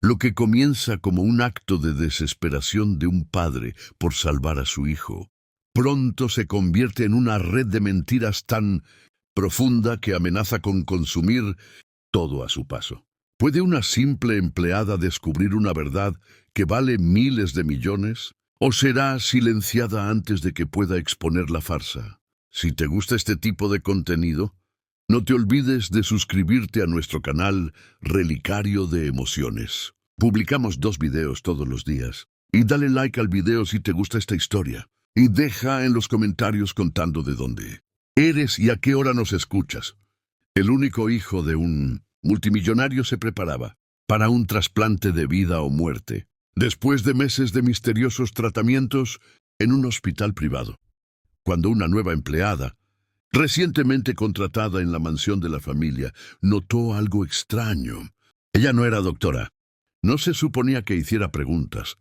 Lo que comienza como un acto de desesperación de un padre por salvar a su hijo, pronto se convierte en una red de mentiras tan profunda que amenaza con consumir todo a su paso. ¿Puede una simple empleada descubrir una verdad que vale miles de millones? ¿O será silenciada antes de que pueda exponer la farsa? Si te gusta este tipo de contenido, no te olvides de suscribirte a nuestro canal Relicario de Emociones. Publicamos 2 videos todos los días. Y dale like al video si te gusta esta historia. Y deja en los comentarios contando de dónde eres y a qué hora nos escuchas. El único hijo de un multimillonario se preparaba para un trasplante de vida o muerte, después de meses de misteriosos tratamientos en un hospital privado, cuando una nueva empleada, recientemente contratada en la mansión de la familia, notó algo extraño. Ella no era doctora, no se suponía que hiciera preguntas,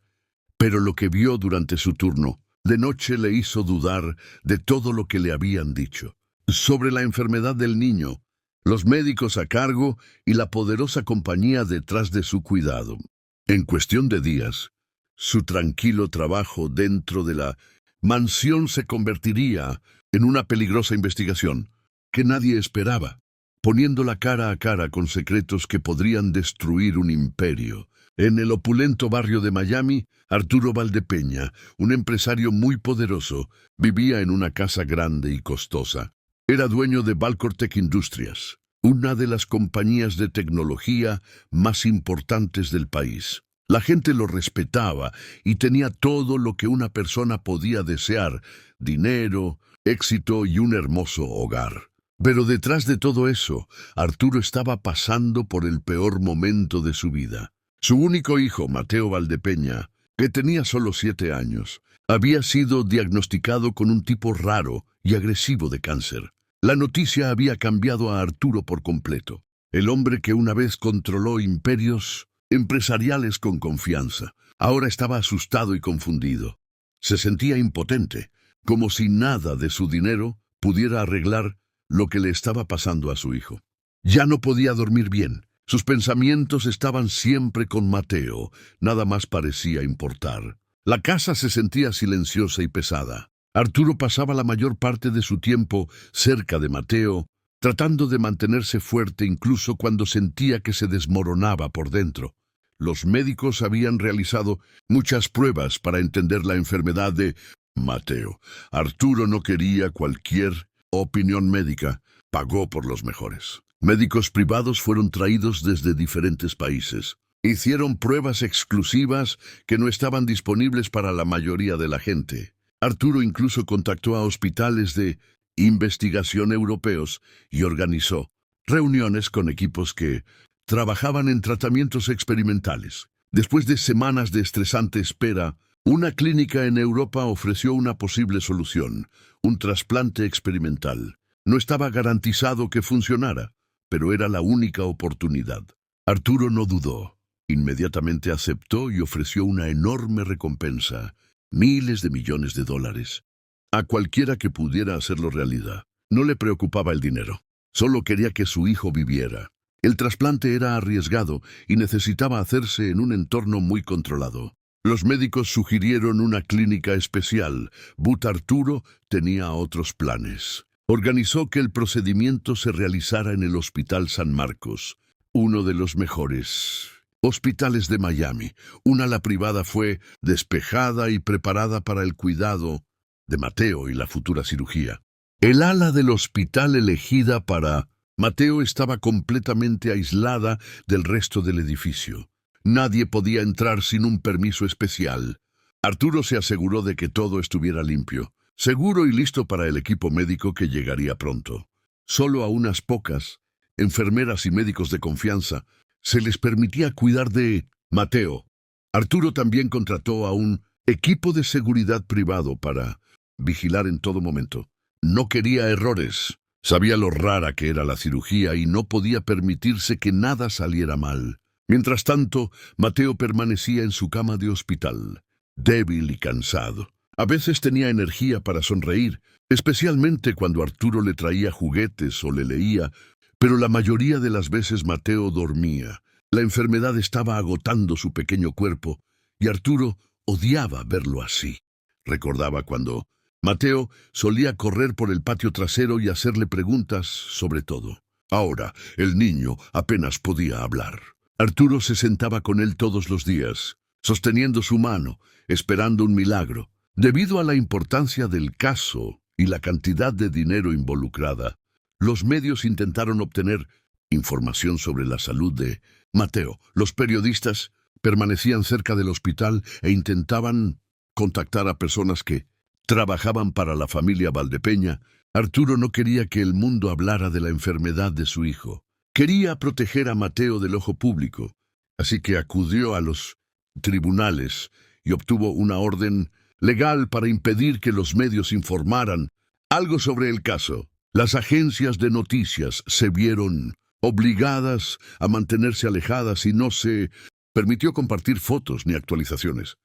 pero lo que vio durante su turno de noche le hizo dudar de todo lo que le habían dicho sobre la enfermedad del niño, los médicos a cargo y la poderosa compañía detrás de su cuidado. En cuestión de días, su tranquilo trabajo dentro de la mansión se convertiría en una peligrosa investigación que nadie esperaba, poniéndola cara a cara con secretos que podrían destruir un imperio. En el opulento barrio de Miami, Arturo Valdepeña, un empresario muy poderoso, vivía en una casa grande y costosa. Era dueño de Valcortec Industrias, una de las compañías de tecnología más importantes del país. La gente lo respetaba y tenía todo lo que una persona podía desear: dinero, éxito y un hermoso hogar. Pero detrás de todo eso, Arturo estaba pasando por el peor momento de su vida. Su único hijo, Mateo Valdepeña, que tenía solo 7 años, había sido diagnosticado con un tipo raro y agresivo de cáncer. La noticia había cambiado a Arturo por completo. El hombre que una vez controló imperios empresariales con confianza, ahora estaba asustado y confundido. Se sentía impotente, como si nada de su dinero pudiera arreglar lo que le estaba pasando a su hijo. Ya no podía dormir bien. Sus pensamientos estaban siempre con Mateo, nada más parecía importar. La casa se sentía silenciosa y pesada. Arturo pasaba la mayor parte de su tiempo cerca de Mateo, tratando de mantenerse fuerte incluso cuando sentía que se desmoronaba por dentro. Los médicos habían realizado muchas pruebas para entender la enfermedad de Mateo. Arturo no quería cualquier opinión médica, pagó por los mejores. Médicos privados fueron traídos desde diferentes países. Hicieron pruebas exclusivas que no estaban disponibles para la mayoría de la gente. Arturo incluso contactó a hospitales de investigación europeos y organizó reuniones con equipos que trabajaban en tratamientos experimentales. Después de semanas de estresante espera, una clínica en Europa ofreció una posible solución: un trasplante experimental. No estaba garantizado que funcionara, pero era la única oportunidad. Arturo no dudó. Inmediatamente aceptó y ofreció una enorme recompensa, miles de millones de dólares, a cualquiera que pudiera hacerlo realidad. No le preocupaba el dinero, solo quería que su hijo viviera. El trasplante era arriesgado y necesitaba hacerse en un entorno muy controlado. Los médicos sugirieron una clínica especial, but Arturo tenía otros planes. Organizó que el procedimiento se realizara en el Hospital San Marcos, uno de los mejores hospitales de Miami. Una ala privada fue despejada y preparada para el cuidado de Mateo y la futura cirugía. El ala del hospital elegida para Mateo estaba completamente aislada del resto del edificio. Nadie podía entrar sin un permiso especial. Arturo se aseguró de que todo estuviera limpio, seguro y listo para el equipo médico que llegaría pronto. Solo a unas pocas enfermeras y médicos de confianza se les permitía cuidar de Mateo. Arturo también contrató a un equipo de seguridad privado para vigilar en todo momento. No quería errores. Sabía lo rara que era la cirugía y no podía permitirse que nada saliera mal. Mientras tanto, Mateo permanecía en su cama de hospital, débil y cansado. A veces tenía energía para sonreír, especialmente cuando Arturo le traía juguetes o le leía, pero la mayoría de las veces Mateo dormía, La enfermedad estaba agotando su pequeño cuerpo y Arturo odiaba verlo así. Recordaba cuando Mateo solía correr por el patio trasero y hacerle preguntas sobre todo. Ahora, el niño apenas podía hablar. Arturo se sentaba con él todos los días, sosteniendo su mano, esperando un milagro. Debido a la importancia del caso y la cantidad de dinero involucrada, los medios intentaron obtener información sobre la salud de Mateo. Los periodistas permanecían cerca del hospital e intentaban contactar a personas que trabajaban para la familia Valdepeña. Arturo no quería que el mundo hablara de la enfermedad de su hijo. Quería proteger a Mateo del ojo público, así que acudió a los tribunales y obtuvo una orden legal para impedir que los medios informaran algo sobre el caso. Las agencias de noticias se vieron obligadas a mantenerse alejadas y no se permitió compartir fotos ni actualizaciones.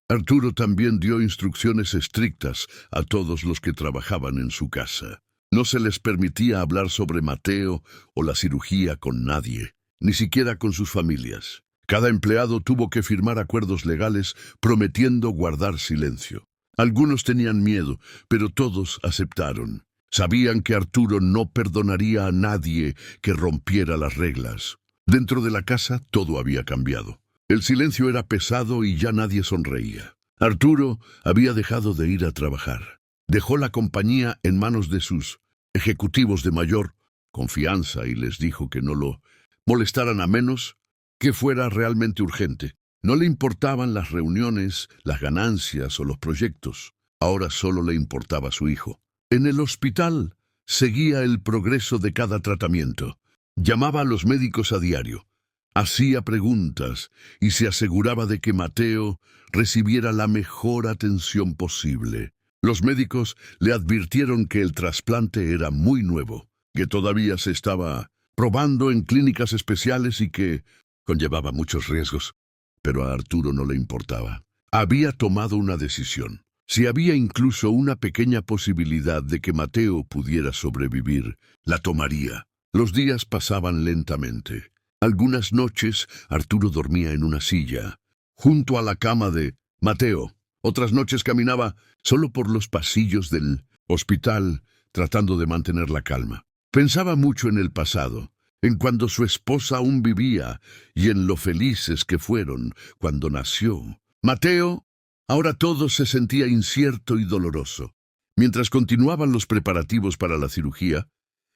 Arturo también dio instrucciones estrictas a todos los que trabajaban en su casa. No se les permitía hablar sobre Mateo o la cirugía con nadie, ni siquiera con sus familias. Cada empleado tuvo que firmar acuerdos legales prometiendo guardar silencio. Algunos tenían miedo, pero todos aceptaron. Sabían que Arturo no perdonaría a nadie que rompiera las reglas. Dentro de la casa todo había cambiado. El silencio era pesado y ya nadie sonreía. Arturo había dejado de ir a trabajar. Dejó la compañía en manos de sus ejecutivos de mayor confianza y les dijo que no lo molestaran a menos que fuera realmente urgente. No le importaban las reuniones, las ganancias o los proyectos. Ahora solo le importaba su hijo. En el hospital seguía el progreso de cada tratamiento. Llamaba a los médicos a diario. Hacía preguntas y se aseguraba de que Mateo recibiera la mejor atención posible. Los médicos le advirtieron que el trasplante era muy nuevo, que todavía se estaba probando en clínicas especiales y que conllevaba muchos riesgos. Pero a Arturo no le importaba. Había tomado una decisión. Si había incluso una pequeña posibilidad de que Mateo pudiera sobrevivir, la tomaría. Los días pasaban lentamente. Algunas noches Arturo dormía en una silla, junto a la cama de Mateo. Otras noches caminaba solo por los pasillos del hospital, tratando de mantener la calma. Pensaba mucho en el pasado, en cuando su esposa aún vivía y en lo felices que fueron cuando nació Mateo. Ahora todo se sentía incierto y doloroso. Mientras continuaban los preparativos para la cirugía,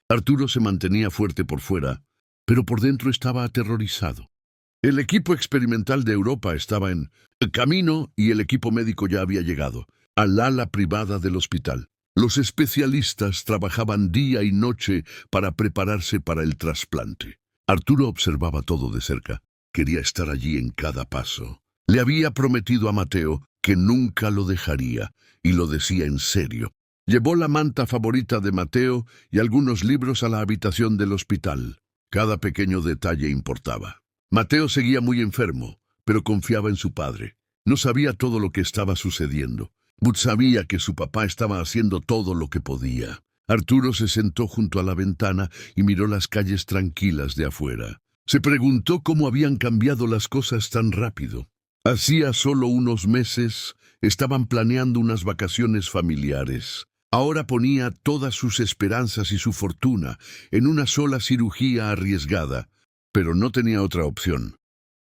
Arturo se mantenía fuerte por fuera, pero por dentro estaba aterrorizado. El equipo experimental de Europa estaba en camino y el equipo médico ya había llegado al ala privada del hospital. Los especialistas trabajaban día y noche para prepararse para el trasplante. Arturo observaba todo de cerca. Quería estar allí en cada paso. Le había prometido a Mateo que nunca lo dejaría, y lo decía en serio. Llevó la manta favorita de Mateo y algunos libros a la habitación del hospital. Cada pequeño detalle importaba. Mateo seguía muy enfermo, pero confiaba en su padre. No sabía todo lo que estaba sucediendo. But sabía que su papá estaba haciendo todo lo que podía. Arturo se sentó junto a la ventana y miró las calles tranquilas de afuera. Se preguntó cómo habían cambiado las cosas tan rápido. Hacía solo unos meses estaban planeando unas vacaciones familiares. Ahora ponía todas sus esperanzas y su fortuna en una sola cirugía arriesgada, pero no tenía otra opción.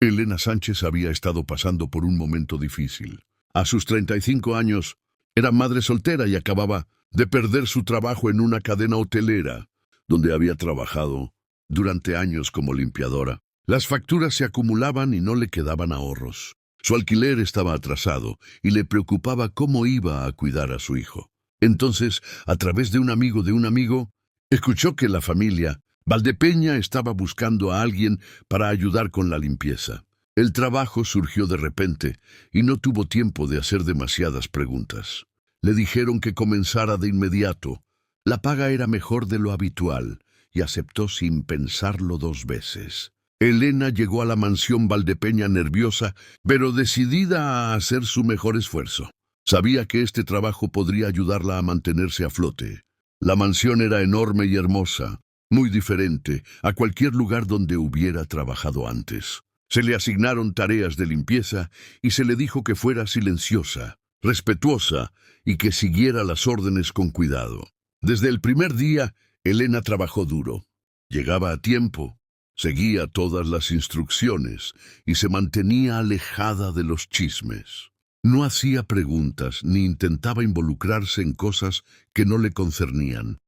Elena Sánchez había estado pasando por un momento difícil. A sus 35 años, era madre soltera y acababa de perder su trabajo en una cadena hotelera, donde había trabajado durante años como limpiadora. Las facturas se acumulaban y no le quedaban ahorros. Su alquiler estaba atrasado y le preocupaba cómo iba a cuidar a su hijo. Entonces, a través de un amigo, escuchó que la familia Valdepeña estaba buscando a alguien para ayudar con la limpieza. El trabajo surgió de repente y no tuvo tiempo de hacer demasiadas preguntas. Le dijeron que comenzara de inmediato. La paga era mejor de lo habitual y aceptó sin pensarlo 2 veces. Elena llegó a la mansión Valdepeña nerviosa, pero decidida a hacer su mejor esfuerzo. Sabía que este trabajo podría ayudarla a mantenerse a flote. La mansión era enorme y hermosa, muy diferente a cualquier lugar donde hubiera trabajado antes. Se le asignaron tareas de limpieza y se le dijo que fuera silenciosa, respetuosa y que siguiera las órdenes con cuidado. Desde el primer día, Elena trabajó duro. Llegaba a tiempo, seguía todas las instrucciones y se mantenía alejada de los chismes. No hacía preguntas ni intentaba involucrarse en cosas que no le concernían.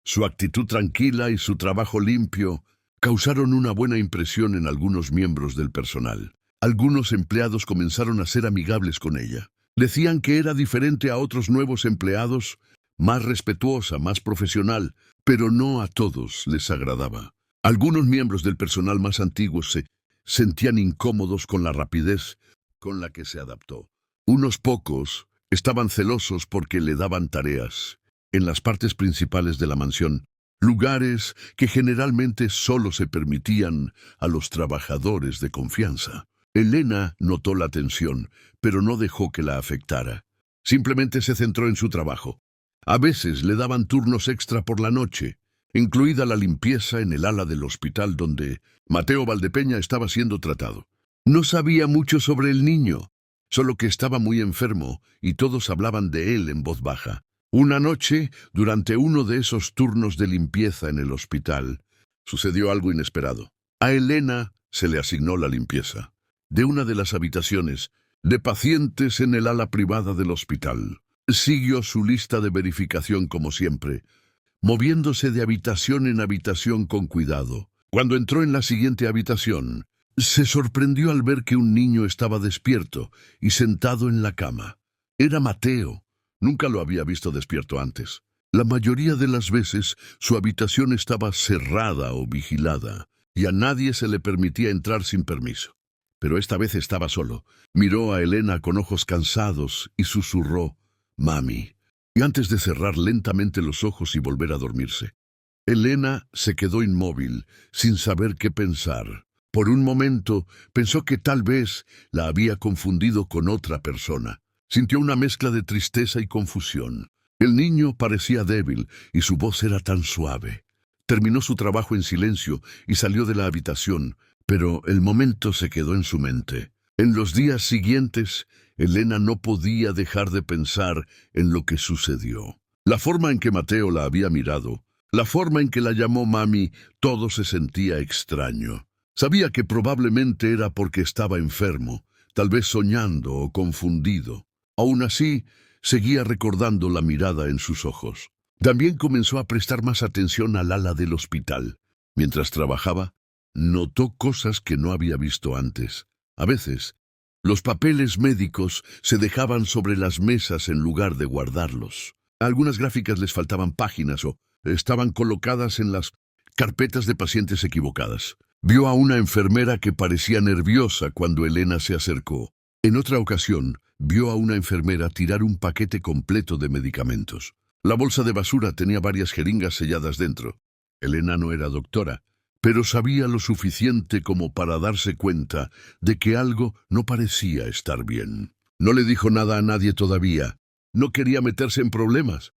Su actitud tranquila y su trabajo limpio causaron una buena impresión en algunos miembros del personal. Algunos empleados comenzaron a ser amigables con ella. Decían que era diferente a otros nuevos empleados, más respetuosa, más profesional, pero no a todos les agradaba. Algunos miembros del personal más antiguo se sentían incómodos con la rapidez con la que se adaptó. Unos pocos estaban celosos porque le daban tareas en las partes principales de la mansión, lugares que generalmente solo se permitían a los trabajadores de confianza. Elena notó la tensión, pero no dejó que la afectara. Simplemente se centró en su trabajo. A veces le daban turnos extra por la noche, incluida la limpieza en el ala del hospital donde Mateo Valdepeña estaba siendo tratado. No sabía mucho sobre el niño, solo que estaba muy enfermo y todos hablaban de él en voz baja. Una noche, durante uno de esos turnos de limpieza en el hospital, sucedió algo inesperado. A Elena se le asignó la limpieza de una de las habitaciones de pacientes en el ala privada del hospital. Siguió su lista de verificación como siempre, moviéndose de habitación en habitación con cuidado. Cuando entró en la siguiente habitación, se sorprendió al ver que un niño estaba despierto y sentado en la cama. Era Mateo. Nunca lo había visto despierto antes. La mayoría de las veces su habitación estaba cerrada o vigilada, y a nadie se le permitía entrar sin permiso. Pero esta vez estaba solo. Miró a Elena con ojos cansados y susurró, «Mami», y antes de cerrar lentamente los ojos y volver a dormirse. Elena se quedó inmóvil, sin saber qué pensar. Por un momento pensó que tal vez la había confundido con otra persona. Sintió una mezcla de tristeza y confusión. El niño parecía débil y su voz era tan suave. Terminó su trabajo en silencio y salió de la habitación, pero el momento se quedó en su mente. En los días siguientes, Elena no podía dejar de pensar en lo que sucedió. La forma en que Mateo la había mirado, la forma en que la llamó mami, todo se sentía extraño. Sabía que probablemente era porque estaba enfermo, tal vez soñando o confundido. Aún así, seguía recordando la mirada en sus ojos. También comenzó a prestar más atención al ala del hospital. Mientras trabajaba, notó cosas que no había visto antes. A veces, los papeles médicos se dejaban sobre las mesas en lugar de guardarlos. A algunas gráficas les faltaban páginas o estaban colocadas en las carpetas de pacientes equivocadas. Vio a una enfermera que parecía nerviosa cuando Elena se acercó. En otra ocasión, vio a una enfermera tirar un paquete completo de medicamentos. La bolsa de basura tenía varias jeringas selladas dentro. Elena no era doctora, pero sabía lo suficiente como para darse cuenta de que algo no parecía estar bien. No le dijo nada a nadie todavía. No quería meterse en problemas,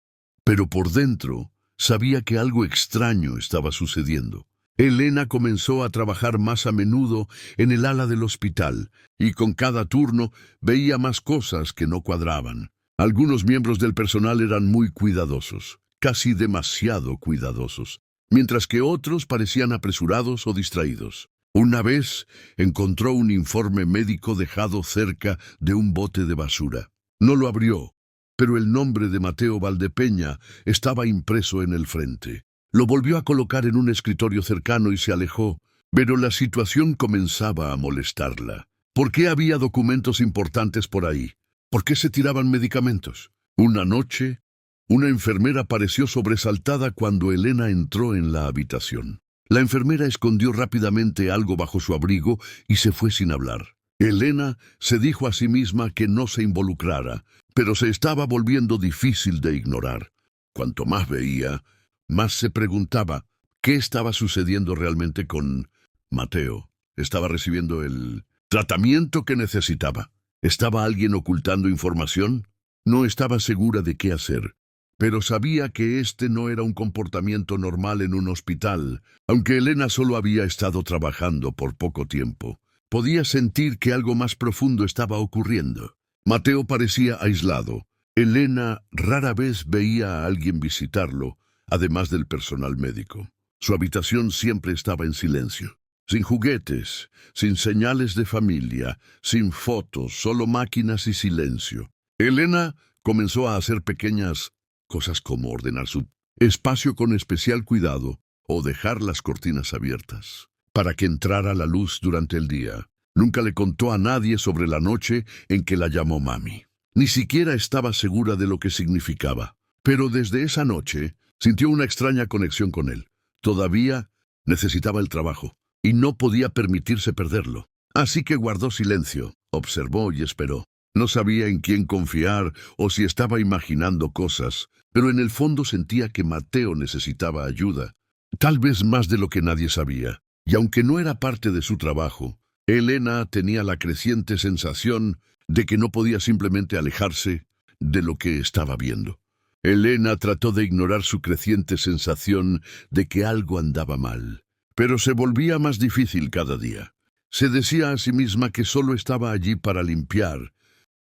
pero por dentro sabía que algo extraño estaba sucediendo. Elena comenzó a trabajar más a menudo en el ala del hospital, y con cada turno veía más cosas que no cuadraban. Algunos miembros del personal eran muy cuidadosos, casi demasiado cuidadosos, mientras que otros parecían apresurados o distraídos. Una vez encontró un informe médico dejado cerca de un bote de basura. No lo abrió, pero el nombre de Mateo Valdepeña estaba impreso en el frente. Lo volvió a colocar en un escritorio cercano y se alejó, pero la situación comenzaba a molestarla. ¿Por qué había documentos importantes por ahí? ¿Por qué se tiraban medicamentos? Una noche, una enfermera pareció sobresaltada cuando Elena entró en la habitación. La enfermera escondió rápidamente algo bajo su abrigo y se fue sin hablar. Elena se dijo a sí misma que no se involucrara, pero se estaba volviendo difícil de ignorar. Cuanto más veía, más se preguntaba qué estaba sucediendo realmente con Mateo. ¿Estaba recibiendo el tratamiento que necesitaba? ¿Estaba alguien ocultando información? No estaba segura de qué hacer. pero sabía que este no era un comportamiento normal en un hospital. Aunque Elena solo había estado trabajando por poco tiempo, podía sentir que algo más profundo estaba ocurriendo. Mateo parecía aislado. Elena rara vez veía a alguien visitarlo, además del personal médico. Su habitación siempre estaba en silencio. Sin juguetes, sin señales de familia, sin fotos, solo máquinas y silencio. Elena comenzó a hacer pequeñas cosas como ordenar su espacio con especial cuidado o dejar las cortinas abiertas para que entrara la luz durante el día. Nunca le contó a nadie sobre la noche en que la llamó mami. Ni siquiera estaba segura de lo que significaba. Pero desde esa noche sintió una extraña conexión con él. Todavía necesitaba el trabajo y no podía permitirse perderlo. Así que guardó silencio, observó y esperó. No sabía en quién confiar o si estaba imaginando cosas, pero en el fondo sentía que Mateo necesitaba ayuda, tal vez más de lo que nadie sabía. Y aunque no era parte de su trabajo, Elena tenía la creciente sensación de que no podía simplemente alejarse de lo que estaba viendo. Elena trató de ignorar su creciente sensación de que algo andaba mal, pero se volvía más difícil cada día. Se decía a sí misma que solo estaba allí para limpiar,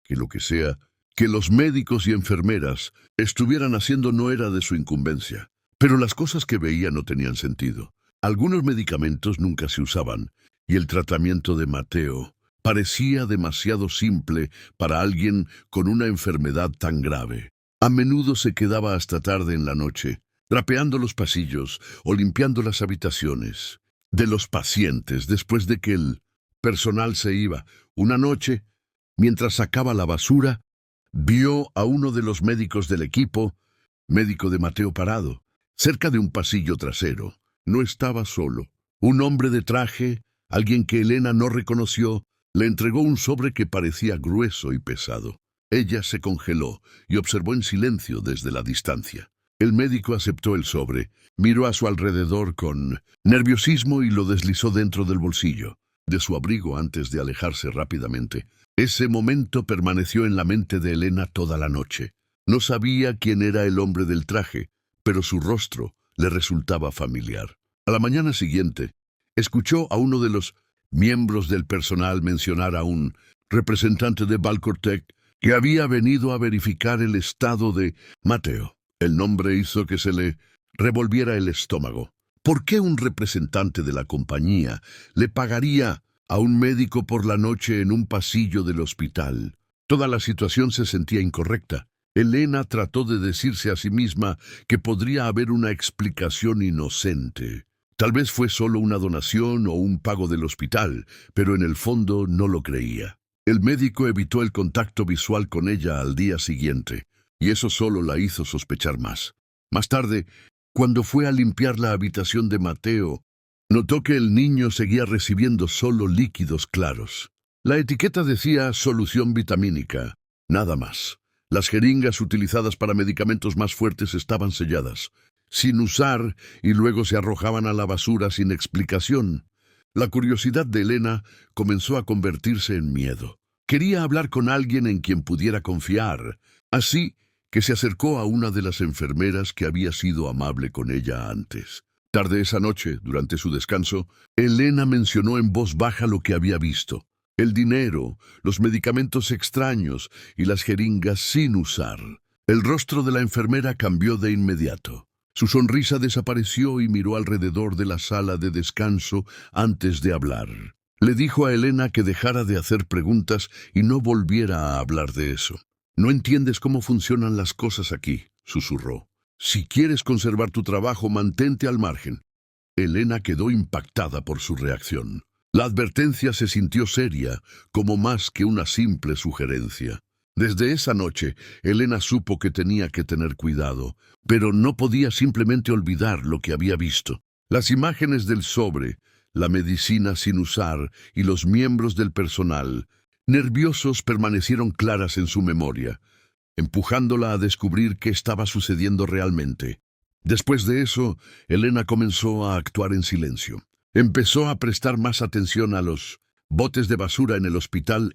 que lo que sea que los médicos y enfermeras estuvieran haciendo no era de su incumbencia. Pero las cosas que veía no tenían sentido. Algunos medicamentos nunca se usaban, y el tratamiento de Mateo parecía demasiado simple para alguien con una enfermedad tan grave. A menudo se quedaba hasta tarde en la noche, trapeando los pasillos o limpiando las habitaciones de los pacientes después de que el personal se iba. Una noche, mientras sacaba la basura, vio a uno de los médicos del equipo, médico de Mateo, parado, cerca de un pasillo trasero. No estaba solo. Un hombre de traje, alguien que Elena no reconoció, le entregó un sobre que parecía grueso y pesado. Ella se congeló y observó en silencio desde la distancia. El médico aceptó el sobre, miró a su alrededor con nerviosismo y lo deslizó dentro del bolsillo de su abrigo antes de alejarse rápidamente. Ese momento permaneció en la mente de Elena toda la noche. No sabía quién era el hombre del traje, pero su rostro le resultaba familiar. A la mañana siguiente, escuchó a uno de los miembros del personal mencionar a un representante de Valcortec que había venido a verificar el estado de Mateo. El nombre hizo que se le revolviera el estómago. ¿Por qué un representante de la compañía le pagaría a un médico por la noche en un pasillo del hospital? Toda la situación se sentía incorrecta. Elena trató de decirse a sí misma que podría haber una explicación inocente. Tal vez fue solo una donación o un pago del hospital, pero en el fondo no lo creía. El médico evitó el contacto visual con ella al día siguiente, y eso solo la hizo sospechar más. Más tarde, cuando fue a limpiar la habitación de Mateo, notó que el niño seguía recibiendo solo líquidos claros. La etiqueta decía solución vitamínica, nada más. Las jeringas utilizadas para medicamentos más fuertes estaban selladas, sin usar, y luego se arrojaban a la basura sin explicación. La curiosidad de Elena comenzó a convertirse en miedo. Quería hablar con alguien en quien pudiera confiar, así que se acercó a una de las enfermeras que había sido amable con ella antes. Tarde esa noche, durante su descanso, Elena mencionó en voz baja lo que había visto: el dinero, los medicamentos extraños y las jeringas sin usar. El rostro de la enfermera cambió de inmediato. Su sonrisa desapareció y miró alrededor de la sala de descanso antes de hablar. Le dijo a Elena que dejara de hacer preguntas y no volviera a hablar de eso. «No entiendes cómo funcionan las cosas aquí», susurró. «Si quieres conservar tu trabajo, mantente al margen». Elena quedó impactada por su reacción. La advertencia se sintió seria, como más que una simple sugerencia. Desde esa noche, Elena supo que tenía que tener cuidado, pero no podía simplemente olvidar lo que había visto. Las imágenes del sobre, la medicina sin usar y los miembros del personal, nerviosos, permanecieron claras en su memoria, empujándola a descubrir qué estaba sucediendo realmente. Después de eso, Elena comenzó a actuar en silencio. Empezó a prestar más atención a los botes de basura en el hospital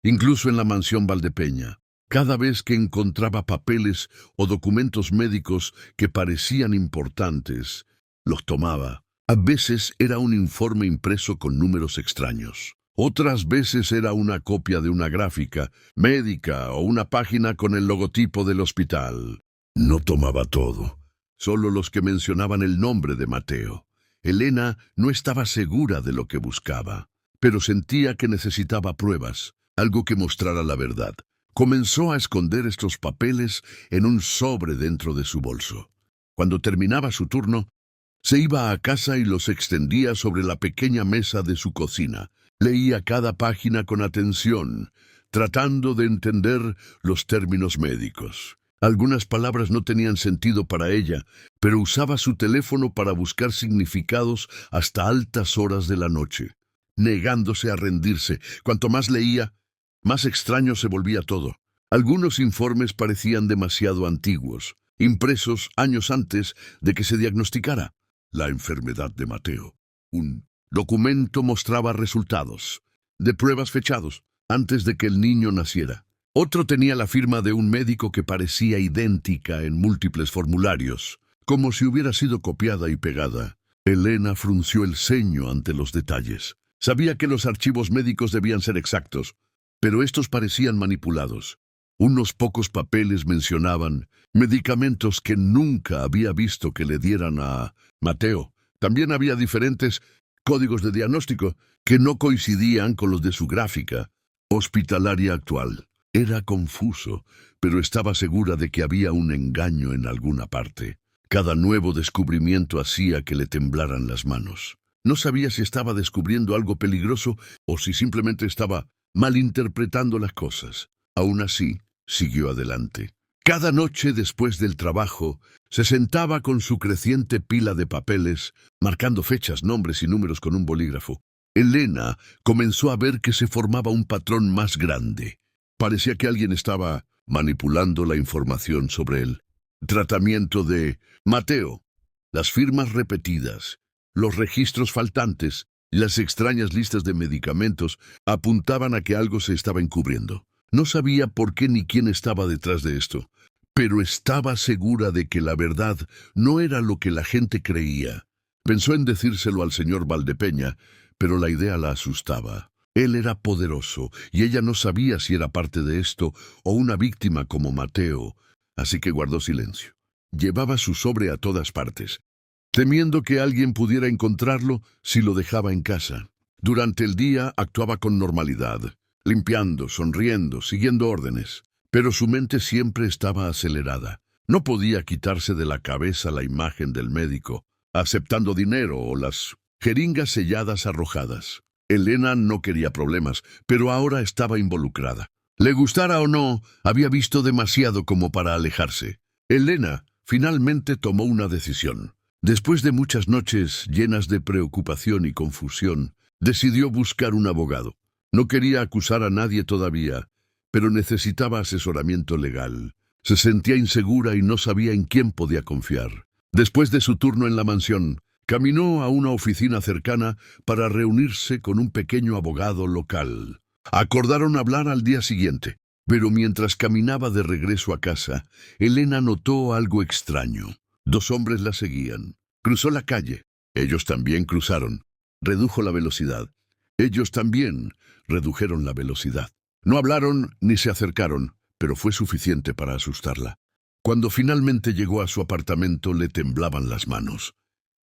incluso en la mansión Valdepeña. Cada vez que encontraba papeles o documentos médicos que parecían importantes, los tomaba. A veces era un informe impreso con números extraños. Otras veces era una copia de una gráfica médica o una página con el logotipo del hospital. No tomaba todo, solo los que mencionaban el nombre de Mateo. Elena no estaba segura de lo que buscaba, pero sentía que necesitaba pruebas, algo que mostrara la verdad. Comenzó a esconder estos papeles en un sobre dentro de su bolso. Cuando terminaba su turno, se iba a casa y los extendía sobre la pequeña mesa de su cocina. Leía cada página con atención, tratando de entender los términos médicos. Algunas palabras no tenían sentido para ella, pero usaba su teléfono para buscar significados hasta altas horas de la noche, negándose a rendirse. Cuanto más leía, más extraño se volvía todo. Algunos informes parecían demasiado antiguos, impresos años antes de que se diagnosticara la enfermedad de Mateo. Un documento mostraba resultados de pruebas fechados antes de que el niño naciera. Otro tenía la firma de un médico que parecía idéntica en múltiples formularios, como si hubiera sido copiada y pegada. Elena frunció el ceño ante los detalles. Sabía que los archivos médicos debían ser exactos, pero estos parecían manipulados. Unos pocos papeles mencionaban medicamentos que nunca había visto que le dieran a Mateo. También había diferentes códigos de diagnóstico que no coincidían con los de su gráfica hospitalaria actual. Era confuso, pero estaba segura de que había un engaño en alguna parte. Cada nuevo descubrimiento hacía que le temblaran las manos. No sabía si estaba descubriendo algo peligroso o si simplemente estaba malinterpretando las cosas. Aún así, siguió adelante. Cada noche después del trabajo, se sentaba con su creciente pila de papeles, marcando fechas, nombres y números con un bolígrafo. Elena comenzó a ver que se formaba un patrón más grande. Parecía que alguien estaba manipulando la información sobre el tratamiento de Mateo. Las firmas repetidas, los registros faltantes, las extrañas listas de medicamentos apuntaban a que algo se estaba encubriendo. No sabía por qué ni quién estaba detrás de esto, pero estaba segura de que la verdad no era lo que la gente creía. Pensó en decírselo al señor Valdepeña, pero la idea la asustaba. Él era poderoso, y ella no sabía si era parte de esto o una víctima como Mateo, así que guardó silencio. Llevaba su sobre a todas partes, temiendo que alguien pudiera encontrarlo si lo dejaba en casa. Durante el día actuaba con normalidad, limpiando, sonriendo, siguiendo órdenes, pero su mente siempre estaba acelerada. No podía quitarse de la cabeza la imagen del médico, aceptando dinero o las jeringas selladas arrojadas. Elena no quería problemas, pero ahora estaba involucrada. Le gustara o no, había visto demasiado como para alejarse. Elena finalmente tomó una decisión. Después de muchas noches llenas de preocupación y confusión, decidió buscar un abogado. No quería acusar a nadie todavía, pero necesitaba asesoramiento legal. Se sentía insegura y no sabía en quién podía confiar. Después de su turno en la mansión, caminó a una oficina cercana para reunirse con un pequeño abogado local. Acordaron hablar al día siguiente, pero mientras caminaba de regreso a casa, Elena notó algo extraño. 2 hombres la seguían. Cruzó la calle. Ellos también cruzaron. Redujo la velocidad. Ellos también redujeron la velocidad. No hablaron ni se acercaron, pero fue suficiente para asustarla. Cuando finalmente llegó a su apartamento, le temblaban las manos.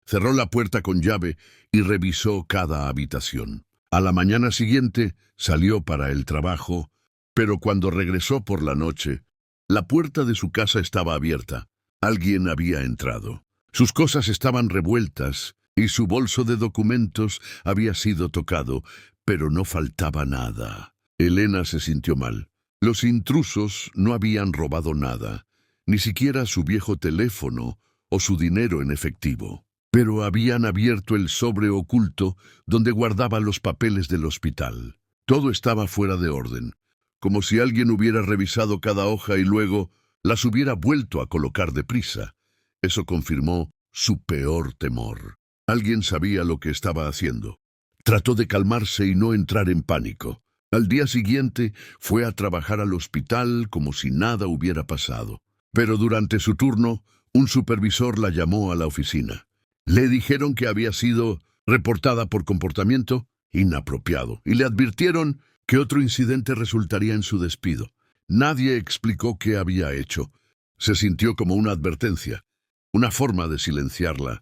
Cerró la puerta con llave y revisó cada habitación. A la mañana siguiente salió para el trabajo, pero cuando regresó por la noche, la puerta de su casa estaba abierta. Alguien había entrado. Sus cosas estaban revueltas y su bolso de documentos había sido tocado, pero no faltaba nada. Elena se sintió mal. Los intrusos no habían robado nada, ni siquiera su viejo teléfono o su dinero en efectivo. Pero habían abierto el sobre oculto donde guardaba los papeles del hospital. Todo estaba fuera de orden, como si alguien hubiera revisado cada hoja y luego las hubiera vuelto a colocar deprisa. Eso confirmó su peor temor. Alguien sabía lo que estaba haciendo. Trató de calmarse y no entrar en pánico. Al día siguiente fue a trabajar al hospital como si nada hubiera pasado. Pero durante su turno, un supervisor la llamó a la oficina. Le dijeron que había sido reportada por comportamiento inapropiado y le advirtieron que otro incidente resultaría en su despido. Nadie explicó qué había hecho. Se sintió como una advertencia, una forma de silenciarla.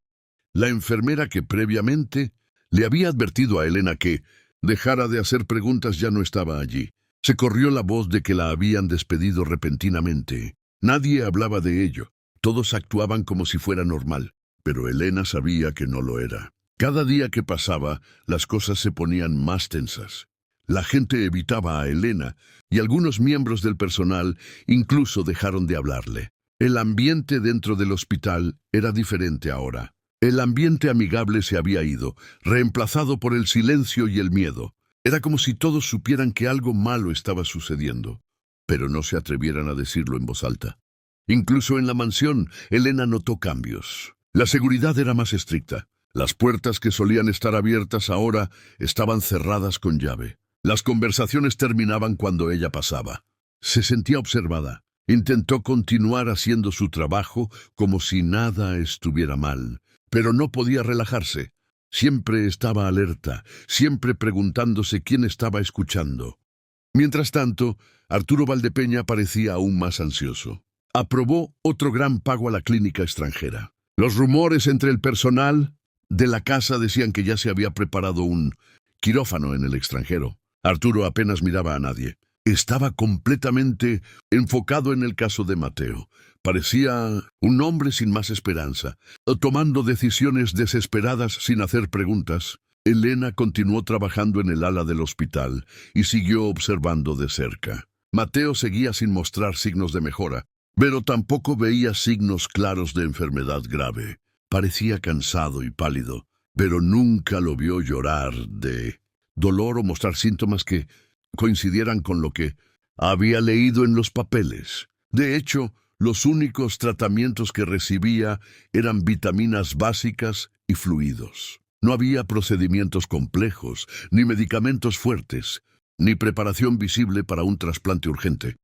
La enfermera que previamente le había advertido a Elena que dejara de hacer preguntas ya no estaba allí. Se corrió la voz de que la habían despedido repentinamente. Nadie hablaba de ello. Todos actuaban como si fuera normal, pero Elena sabía que no lo era. Cada día que pasaba, las cosas se ponían más tensas. La gente evitaba a Elena y algunos miembros del personal incluso dejaron de hablarle. El ambiente dentro del hospital era diferente ahora. El ambiente amigable se había ido, reemplazado por el silencio y el miedo. Era como si todos supieran que algo malo estaba sucediendo, pero no se atrevieran a decirlo en voz alta. Incluso en la mansión, Elena notó cambios. La seguridad era más estricta. Las puertas que solían estar abiertas ahora estaban cerradas con llave. Las conversaciones terminaban cuando ella pasaba. Se sentía observada. Intentó continuar haciendo su trabajo como si nada estuviera mal, pero no podía relajarse. Siempre estaba alerta, siempre preguntándose quién estaba escuchando. Mientras tanto, Arturo Valdepeña parecía aún más ansioso. Aprobó otro gran pago a la clínica extranjera. Los rumores entre el personal de la casa decían que ya se había preparado un quirófano en el extranjero. Arturo apenas miraba a nadie. Estaba completamente enfocado en el caso de Mateo. Parecía un hombre sin más esperanza, tomando decisiones desesperadas sin hacer preguntas. Elena continuó trabajando en el ala del hospital y siguió observando de cerca. Mateo seguía sin mostrar signos de mejora, pero tampoco veía signos claros de enfermedad grave. Parecía cansado y pálido, pero nunca lo vio llorar de dolor o mostrar síntomas que coincidieran con lo que había leído en los papeles. De hecho, los únicos tratamientos que recibía eran vitaminas básicas y fluidos. No había procedimientos complejos, ni medicamentos fuertes, ni preparación visible para un trasplante urgente.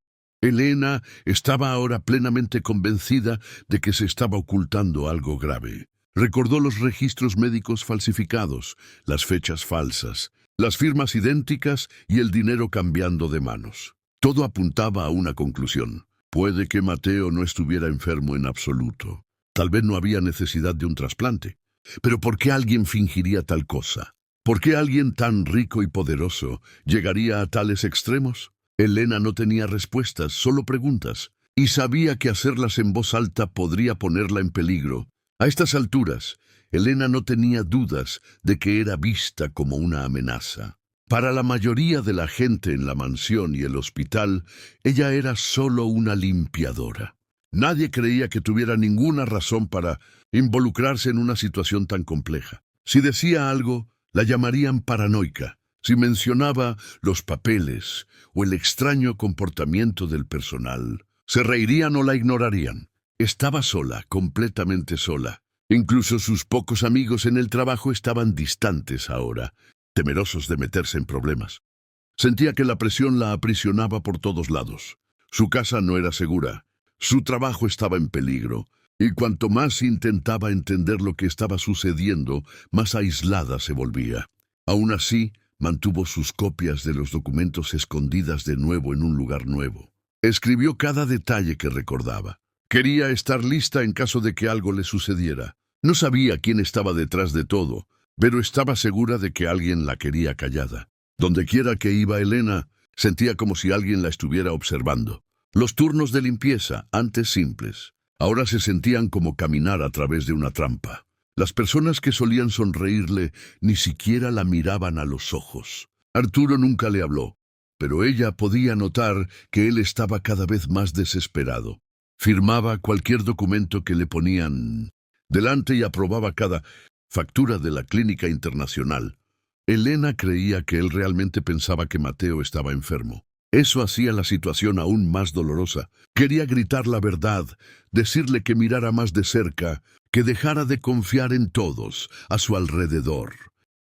Elena estaba ahora plenamente convencida de que se estaba ocultando algo grave. Recordó los registros médicos falsificados, las fechas falsas, las firmas idénticas y el dinero cambiando de manos. Todo apuntaba a una conclusión. Puede que Mateo no estuviera enfermo en absoluto. Tal vez no había necesidad de un trasplante. Pero ¿por qué alguien fingiría tal cosa? ¿Por qué alguien tan rico y poderoso llegaría a tales extremos? Elena no tenía respuestas, solo preguntas, y sabía que hacerlas en voz alta podría ponerla en peligro. A estas alturas, Elena no tenía dudas de que era vista como una amenaza. Para la mayoría de la gente en la mansión y el hospital, ella era solo una limpiadora. Nadie creía que tuviera ninguna razón para involucrarse en una situación tan compleja. Si decía algo, la llamarían paranoica. Si mencionaba los papeles o el extraño comportamiento del personal, se reirían o la ignorarían. Estaba sola, completamente sola. Incluso sus pocos amigos en el trabajo estaban distantes ahora, temerosos de meterse en problemas. Sentía que la presión la aprisionaba por todos lados. Su casa no era segura, su trabajo estaba en peligro, y cuanto más intentaba entender lo que estaba sucediendo, más aislada se volvía. Aún así, mantuvo sus copias de los documentos escondidas de nuevo en un lugar nuevo. Escribió cada detalle que recordaba. Quería estar lista en caso de que algo le sucediera. No sabía quién estaba detrás de todo, pero estaba segura de que alguien la quería callada. Dondequiera que iba Elena, sentía como si alguien la estuviera observando. Los turnos de limpieza, antes simples, ahora se sentían como caminar a través de una trampa. Las personas que solían sonreírle ni siquiera la miraban a los ojos. Arturo nunca le habló, pero ella podía notar que él estaba cada vez más desesperado. Firmaba cualquier documento que le ponían delante y aprobaba cada factura de la clínica internacional. Elena creía que él realmente pensaba que Mateo estaba enfermo. Eso hacía la situación aún más dolorosa. Quería gritar la verdad, decirle que mirara más de cerca, que dejara de confiar en todos a su alrededor.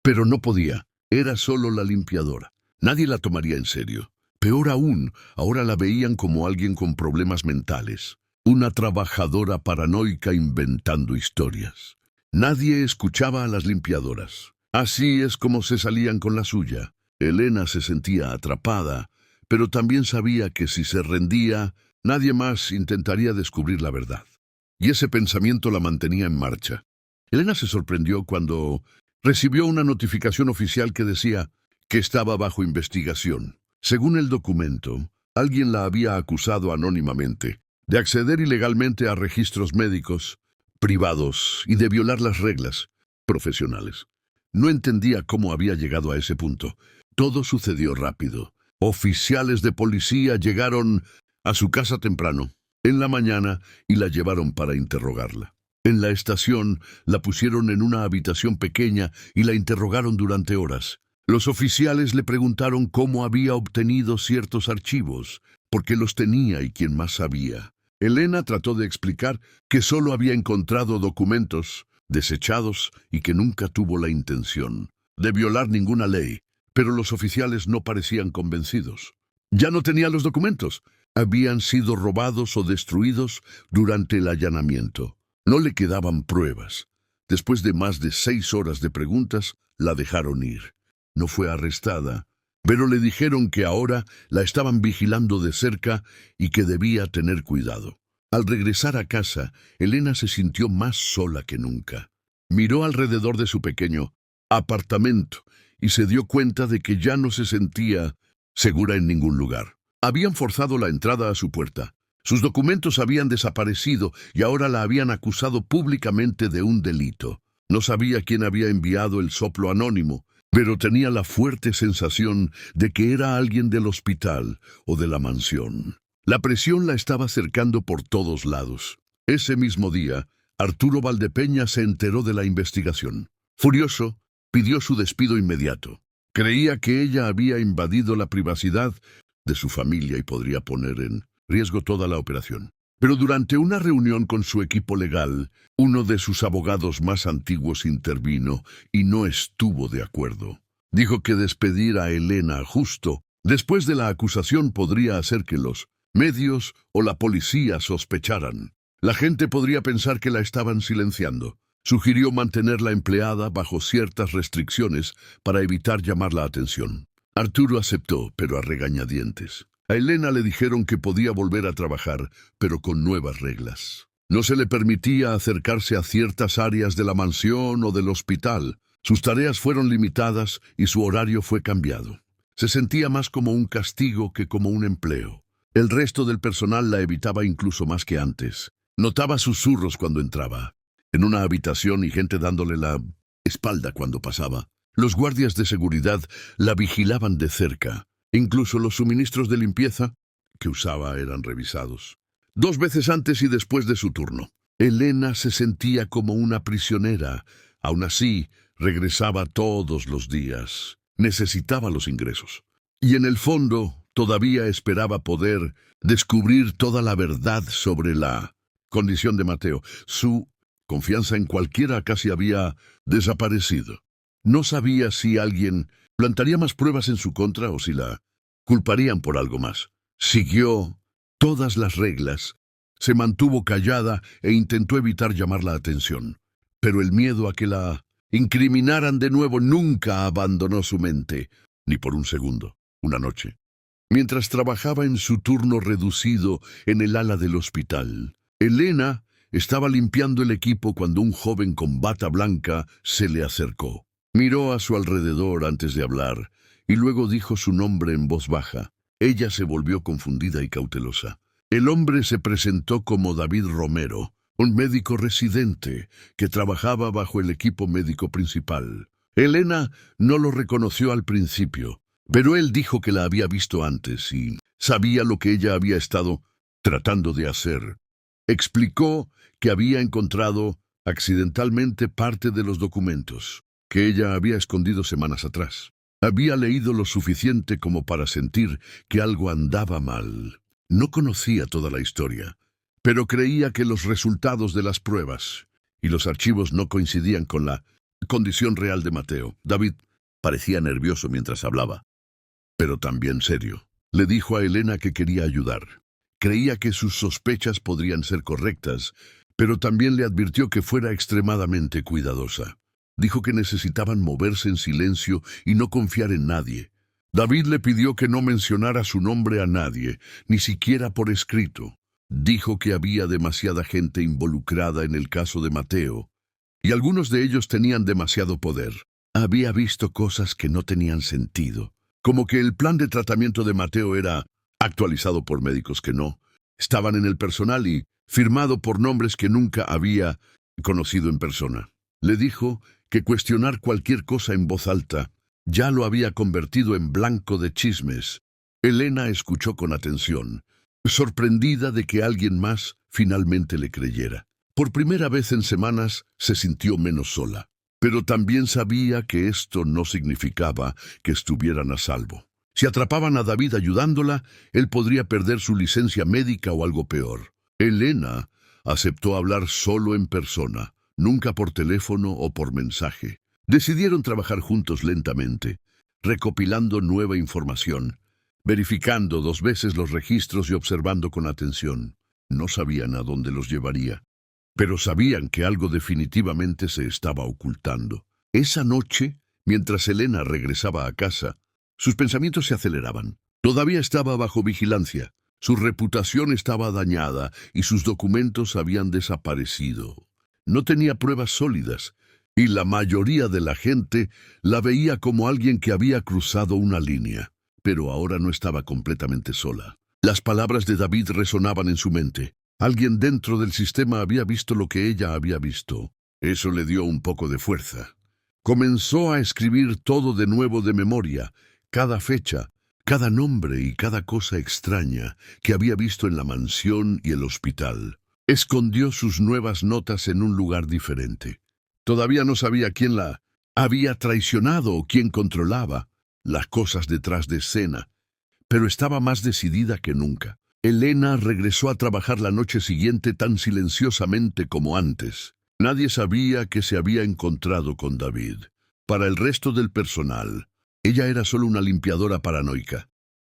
Pero no podía. Era solo la limpiadora. Nadie la tomaría en serio. Peor aún, ahora la veían como alguien con problemas mentales, una trabajadora paranoica inventando historias. Nadie escuchaba a las limpiadoras. Así es como se salían con la suya. Elena se sentía atrapada, pero también sabía que si se rendía, nadie más intentaría descubrir la verdad. Y ese pensamiento la mantenía en marcha. Elena se sorprendió cuando recibió una notificación oficial que decía que estaba bajo investigación. Según el documento, alguien la había acusado anónimamente de acceder ilegalmente a registros médicos privados y de violar las reglas profesionales. No entendía cómo había llegado a ese punto. Todo sucedió rápido. Oficiales de policía llegaron a su casa temprano, en la mañana, y la llevaron para interrogarla. En la estación la pusieron en una habitación pequeña y la interrogaron durante horas. Los oficiales le preguntaron cómo había obtenido ciertos archivos, por qué los tenía y quién más sabía. Elena trató de explicar que solo había encontrado documentos desechados y que nunca tuvo la intención de violar ninguna ley, pero los oficiales no parecían convencidos. Ya no tenía los documentos. Habían sido robados o destruidos durante el allanamiento. No le quedaban pruebas. Después de más de 6 horas de preguntas, la dejaron ir. No fue arrestada, pero le dijeron que ahora la estaban vigilando de cerca y que debía tener cuidado. Al regresar a casa, Elena se sintió más sola que nunca. Miró alrededor de su pequeño apartamento y se dio cuenta de que ya no se sentía segura en ningún lugar. Habían forzado la entrada a su puerta. Sus documentos habían desaparecido y ahora la habían acusado públicamente de un delito. No sabía quién había enviado el soplo anónimo, pero tenía la fuerte sensación de que era alguien del hospital o de la mansión. La presión la estaba cercando por todos lados. Ese mismo día, Arturo Valdepeña se enteró de la investigación. Furioso, pidió su despido inmediato. Creía que ella había invadido la privacidad de su familia y podría poner en riesgo toda la operación. Pero durante una reunión con su equipo legal, uno de sus abogados más antiguos intervino y no estuvo de acuerdo. Dijo que despedir a Elena justo después de la acusación podría hacer que los medios o la policía sospecharan. La gente podría pensar que la estaban silenciando. Sugirió mantenerla empleada bajo ciertas restricciones para evitar llamar la atención. Arturo aceptó, pero a regañadientes. A Elena le dijeron que podía volver a trabajar, pero con nuevas reglas. No se le permitía acercarse a ciertas áreas de la mansión o del hospital. Sus tareas fueron limitadas y su horario fue cambiado. Se sentía más como un castigo que como un empleo. El resto del personal la evitaba incluso más que antes. Notaba susurros cuando entraba en una habitación y gente dándole la espalda cuando pasaba. Los guardias de seguridad la vigilaban de cerca. Incluso los suministros de limpieza que usaba eran revisados 2 veces antes y después de su turno. Elena se sentía como una prisionera. Aún así, regresaba todos los días. Necesitaba los ingresos. Y en el fondo, todavía esperaba poder descubrir toda la verdad sobre la condición de Mateo. Su confianza en cualquiera casi había desaparecido. No sabía si alguien plantaría más pruebas en su contra o si la culparían por algo más. Siguió todas las reglas, se mantuvo callada e intentó evitar llamar la atención. Pero el miedo a que la incriminaran de nuevo nunca abandonó su mente, ni por un segundo. Una noche, mientras trabajaba en su turno reducido en el ala del hospital, Elena estaba limpiando el equipo cuando un joven con bata blanca se le acercó. Miró a su alrededor antes de hablar y luego dijo su nombre en voz baja. Ella se volvió confundida y cautelosa. El hombre se presentó como David Romero, un médico residente que trabajaba bajo el equipo médico principal. Elena no lo reconoció al principio, pero él dijo que la había visto antes y sabía lo que ella había estado tratando de hacer. Explicó que había encontrado accidentalmente parte de los documentos que ella había escondido semanas atrás. Había leído lo suficiente como para sentir que algo andaba mal. No conocía toda la historia, pero creía que los resultados de las pruebas y los archivos no coincidían con la condición real de Mateo. David parecía nervioso mientras hablaba. pero también serio. Le dijo a Elena que quería ayudar. Creía que sus sospechas podrían ser correctas, pero también le advirtió que fuera extremadamente cuidadosa. Dijo que necesitaban moverse en silencio y no confiar en nadie. David le pidió que no mencionara su nombre a nadie, ni siquiera por escrito. Dijo que había demasiada gente involucrada en el caso de Mateo, y algunos de ellos tenían demasiado poder. Había visto cosas que no tenían sentido, como que el plan de tratamiento de Mateo era actualizado por médicos que no estaban en el personal y firmado por nombres que nunca había conocido en persona. Le dijo que cuestionar cualquier cosa en voz alta ya lo había convertido en blanco de chismes. Elena escuchó con atención, sorprendida de que alguien más finalmente le creyera. Por primera vez en semanas se sintió menos sola, pero también sabía que esto no significaba que estuvieran a salvo. Si atrapaban a David ayudándola, él podría perder su licencia médica o algo peor. Elena aceptó hablar solo en persona, nunca por teléfono o por mensaje. Decidieron trabajar juntos lentamente, recopilando nueva información, verificando 2 veces los registros y observando con atención. No sabían a dónde los llevaría, pero sabían que algo definitivamente se estaba ocultando. Esa noche, mientras Elena regresaba a casa, sus pensamientos se aceleraban. Todavía estaba bajo vigilancia, su reputación estaba dañada y sus documentos habían desaparecido. No tenía pruebas sólidas, y la mayoría de la gente la veía como alguien que había cruzado una línea. Pero ahora no estaba completamente sola. Las palabras de David resonaban en su mente. Alguien dentro del sistema había visto lo que ella había visto. Eso le dio un poco de fuerza. Comenzó a escribir todo de nuevo de memoria, cada fecha, cada nombre y cada cosa extraña que había visto en la mansión y el hospital. Escondió sus nuevas notas en un lugar diferente. Todavía no sabía quién la había traicionado o quién controlaba las cosas detrás de escena, pero estaba más decidida que nunca. Elena regresó a trabajar la noche siguiente tan silenciosamente como antes. Nadie sabía que se había encontrado con David. Para el resto del personal, ella era solo una limpiadora paranoica,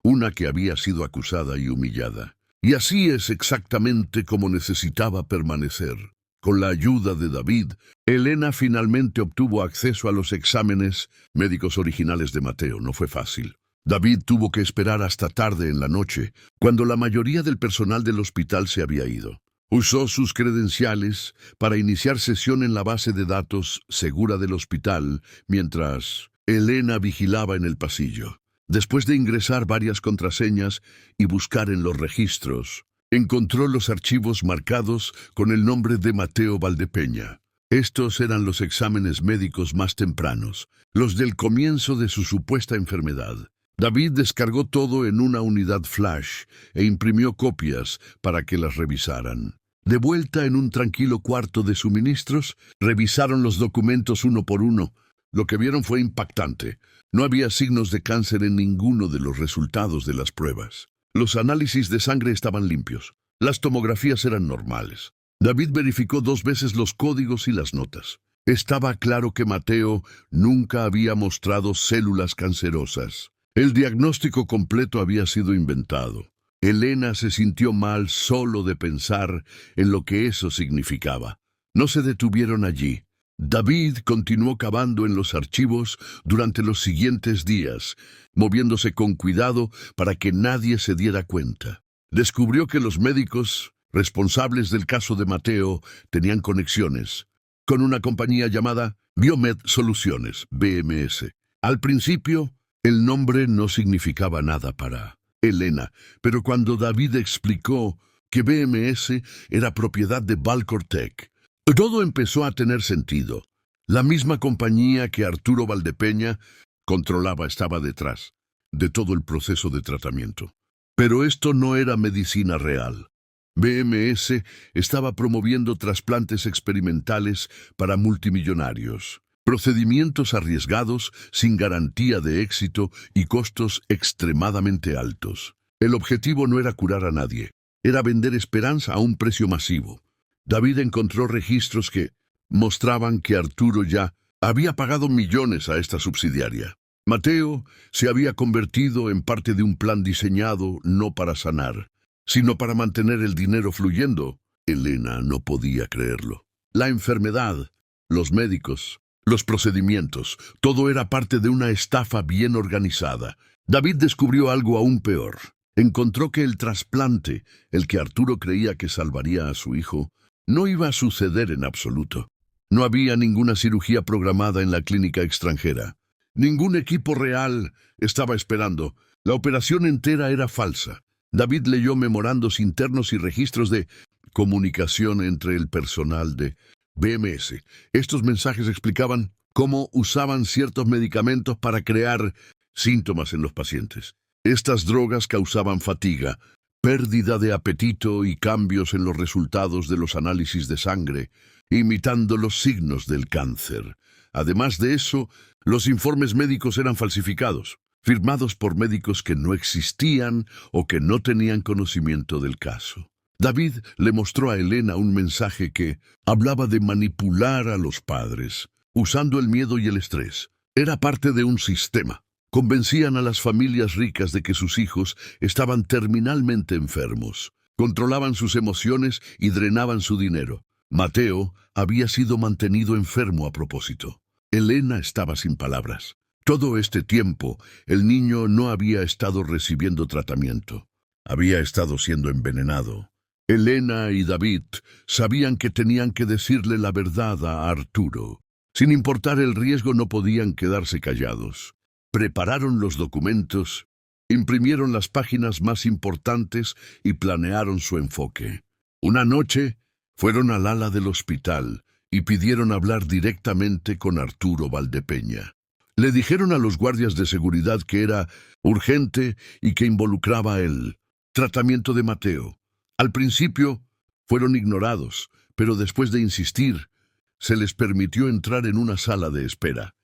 una que había sido acusada y humillada. Y así es exactamente como necesitaba permanecer. Con la ayuda de David, Elena finalmente obtuvo acceso a los exámenes médicos originales de Mateo. No fue fácil. David tuvo que esperar hasta tarde en la noche, cuando la mayoría del personal del hospital se había ido. Usó sus credenciales para iniciar sesión en la base de datos segura del hospital, mientras Elena vigilaba en el pasillo. Después de ingresar varias contraseñas y buscar en los registros, encontró los archivos marcados con el nombre de Mateo Valdepeña. Estos eran los exámenes médicos más tempranos, los del comienzo de su supuesta enfermedad. David descargó todo en una unidad flash e imprimió copias para que las revisaran. De vuelta en un tranquilo cuarto de suministros, revisaron los documentos uno por uno. Lo que vieron fue impactante. No había signos de cáncer en ninguno de los resultados de las pruebas. Los análisis de sangre estaban limpios. Las tomografías eran normales. David verificó 2 veces los códigos y las notas. Estaba claro que Mateo nunca había mostrado células cancerosas. El diagnóstico completo había sido inventado. Elena se sintió mal solo de pensar en lo que eso significaba. No se detuvieron allí. David continuó cavando en los archivos durante los siguientes días, moviéndose con cuidado para que nadie se diera cuenta. Descubrió que los médicos responsables del caso de Mateo tenían conexiones con una compañía llamada Biomed Soluciones, BMS. Al principio, el nombre no significaba nada para Elena, pero cuando David explicó que BMS era propiedad de Valcortec, todo empezó a tener sentido. La misma compañía que Arturo Valdepeña controlaba estaba detrás de todo el proceso de tratamiento. Pero esto no era medicina real. BMS estaba promoviendo trasplantes experimentales para multimillonarios. Procedimientos arriesgados, sin garantía de éxito y costos extremadamente altos. El objetivo no era curar a nadie, era vender esperanza a un precio masivo. David encontró registros que mostraban que Arturo ya había pagado millones a esta subsidiaria. Mateo se había convertido en parte de un plan diseñado no para sanar, sino para mantener el dinero fluyendo. Elena no podía creerlo. La enfermedad, los médicos, los procedimientos, todo era parte de una estafa bien organizada. David descubrió algo aún peor. Encontró que el trasplante, el que Arturo creía que salvaría a su hijo, no iba a suceder en absoluto. No había ninguna cirugía programada en la clínica extranjera. Ningún equipo real estaba esperando. La operación entera era falsa. David leyó memorandos internos y registros de comunicación entre el personal de BMS. Estos mensajes explicaban cómo usaban ciertos medicamentos para crear síntomas en los pacientes. Estas drogas causaban fatiga, pérdida de apetito y cambios en los resultados de los análisis de sangre, imitando los signos del cáncer. Además de eso, los informes médicos eran falsificados, firmados por médicos que no existían o que no tenían conocimiento del caso. David le mostró a Elena un mensaje que hablaba de manipular a los padres, usando el miedo y el estrés. Era parte de un sistema. Convencían a las familias ricas de que sus hijos estaban terminalmente enfermos. Controlaban sus emociones y drenaban su dinero. Mateo había sido mantenido enfermo a propósito. Elena estaba sin palabras. Todo este tiempo, el niño no había estado recibiendo tratamiento. Había estado siendo envenenado. Elena y David sabían que tenían que decirle la verdad a Arturo. Sin importar el riesgo, no podían quedarse callados. Prepararon los documentos, imprimieron las páginas más importantes y planearon su enfoque. Una noche, fueron al ala del hospital y pidieron hablar directamente con Arturo Valdepeña. Le dijeron a los guardias de seguridad que era urgente y que involucraba el tratamiento de Mateo. Al principio, fueron ignorados, pero después de insistir, se les permitió entrar en una sala de espera.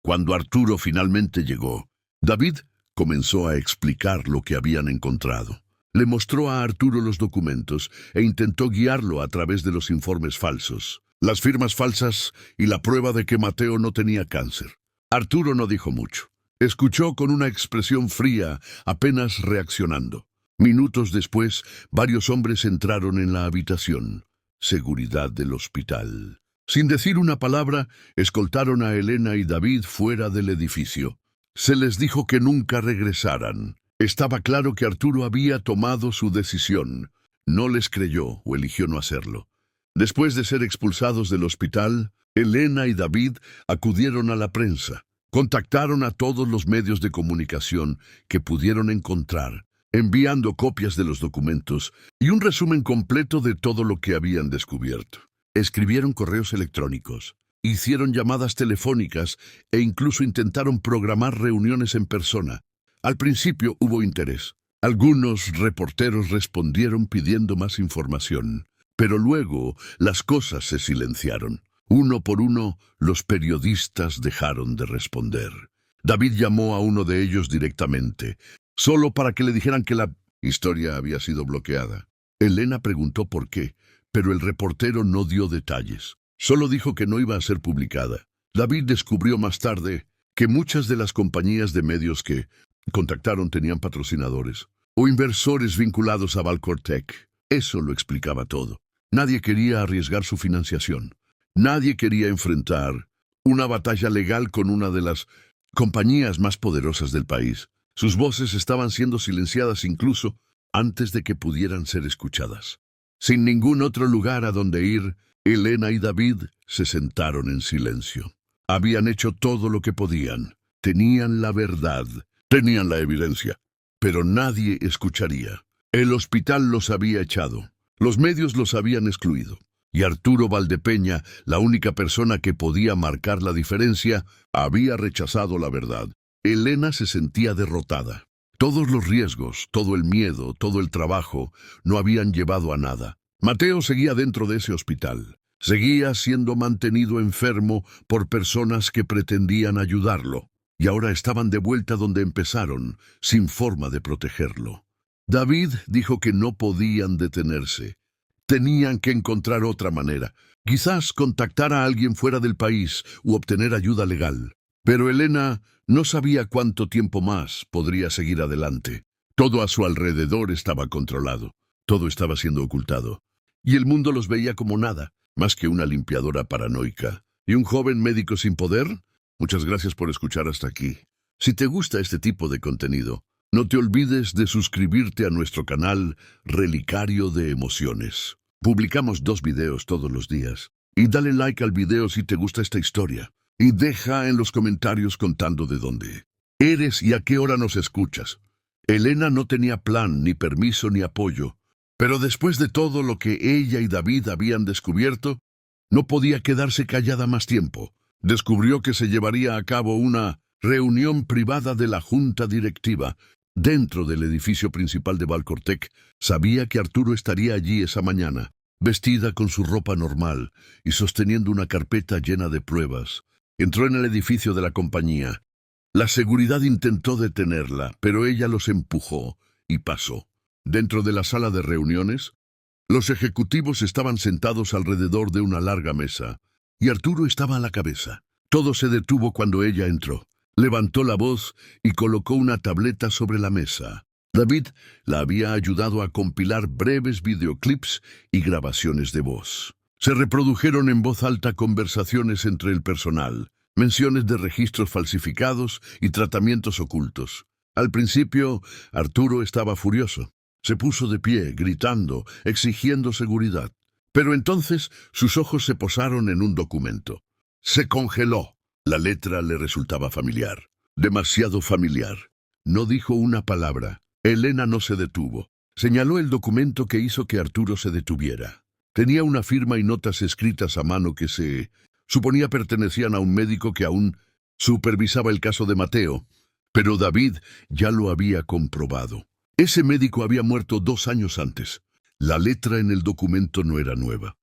Cuando Arturo finalmente llegó, David comenzó a explicar lo que habían encontrado. Le mostró a Arturo los documentos e intentó guiarlo a través de los informes falsos, las firmas falsas y la prueba de que Mateo no tenía cáncer. Arturo no dijo mucho. Escuchó con una expresión fría, apenas reaccionando. Minutos después, varios hombres entraron en la habitación. Seguridad del hospital. Sin decir una palabra, escoltaron a Elena y David fuera del edificio. Se les dijo que nunca regresaran. Estaba claro que Arturo había tomado su decisión. No les creyó o eligió no hacerlo. Después de ser expulsados del hospital, Elena y David acudieron a la prensa. Contactaron a todos los medios de comunicación que pudieron encontrar, enviando copias de los documentos y un resumen completo de todo lo que habían descubierto. Escribieron correos electrónicos, hicieron llamadas telefónicas e incluso intentaron programar reuniones en persona. Al principio hubo interés. Algunos reporteros respondieron pidiendo más información, pero luego las cosas se silenciaron. Uno por uno, los periodistas dejaron de responder. David llamó a uno de ellos directamente, solo para que le dijeran que la historia había sido bloqueada. Elena preguntó por qué, pero el reportero no dio detalles. Solo dijo que no iba a ser publicada. David descubrió más tarde que muchas de las compañías de medios que contactaron tenían patrocinadores o inversores vinculados a Valcortec. Eso lo explicaba todo. Nadie quería arriesgar su financiación. Nadie quería enfrentar una batalla legal con una de las compañías más poderosas del país. Sus voces estaban siendo silenciadas incluso antes de que pudieran ser escuchadas. Sin ningún otro lugar a donde ir, Elena y David se sentaron en silencio. Habían hecho todo lo que podían. Tenían la verdad, tenían la evidencia, pero nadie escucharía. El hospital los había echado. Los medios los habían excluido. Y Arturo Valdepeña, la única persona que podía marcar la diferencia, había rechazado la verdad. Elena se sentía derrotada. Todos los riesgos, todo el miedo, todo el trabajo, no habían llevado a nada. Mateo seguía dentro de ese hospital. Seguía siendo mantenido enfermo por personas que pretendían ayudarlo. Y ahora estaban de vuelta donde empezaron, sin forma de protegerlo. David dijo que no podían detenerse. Tenían que encontrar otra manera. Quizás contactar a alguien fuera del país u obtener ayuda legal. Pero Elena No sabía cuánto tiempo más podría seguir adelante. Todo a su alrededor estaba controlado. Todo estaba siendo ocultado. Y el mundo los veía como nada, más que una limpiadora paranoica. ¿Y un joven médico sin poder? Muchas gracias por escuchar hasta aquí. Si te gusta este tipo de contenido, no te olvides de suscribirte a nuestro canal Relicario de Emociones. Publicamos 2 videos todos los días. Y dale like al video si te gusta esta historia. Y deja en los comentarios contando de dónde eres y a qué hora nos escuchas. Elena no tenía plan, ni permiso, ni apoyo. Pero después de todo lo que ella y David habían descubierto, no podía quedarse callada más tiempo. Descubrió que se llevaría a cabo una reunión privada de la junta directiva. Dentro del edificio principal de Valcortec, sabía que Arturo estaría allí esa mañana, vestida con su ropa normal y sosteniendo una carpeta llena de pruebas. Entró en el edificio de la compañía. La seguridad intentó detenerla, pero ella los empujó y pasó. Dentro de la sala de reuniones, los ejecutivos estaban sentados alrededor de una larga mesa, y Arturo estaba a la cabeza. Todo se detuvo cuando ella entró. Levantó la voz y colocó una tableta sobre la mesa. David la había ayudado a compilar breves videoclips y grabaciones de voz. Se reprodujeron en voz alta conversaciones entre el personal, menciones de registros falsificados y tratamientos ocultos. Al principio, Arturo estaba furioso. Se puso de pie, gritando, exigiendo seguridad. Pero entonces sus ojos se posaron en un documento. Se congeló. La letra le resultaba familiar. Demasiado familiar. No dijo una palabra. Elena no se detuvo. Señaló el documento que hizo que Arturo se detuviera. Tenía una firma y notas escritas a mano que se suponía pertenecían a un médico que aún supervisaba el caso de Mateo. Pero David ya lo había comprobado. Ese médico había muerto 2 años antes. La letra en el documento no era nueva.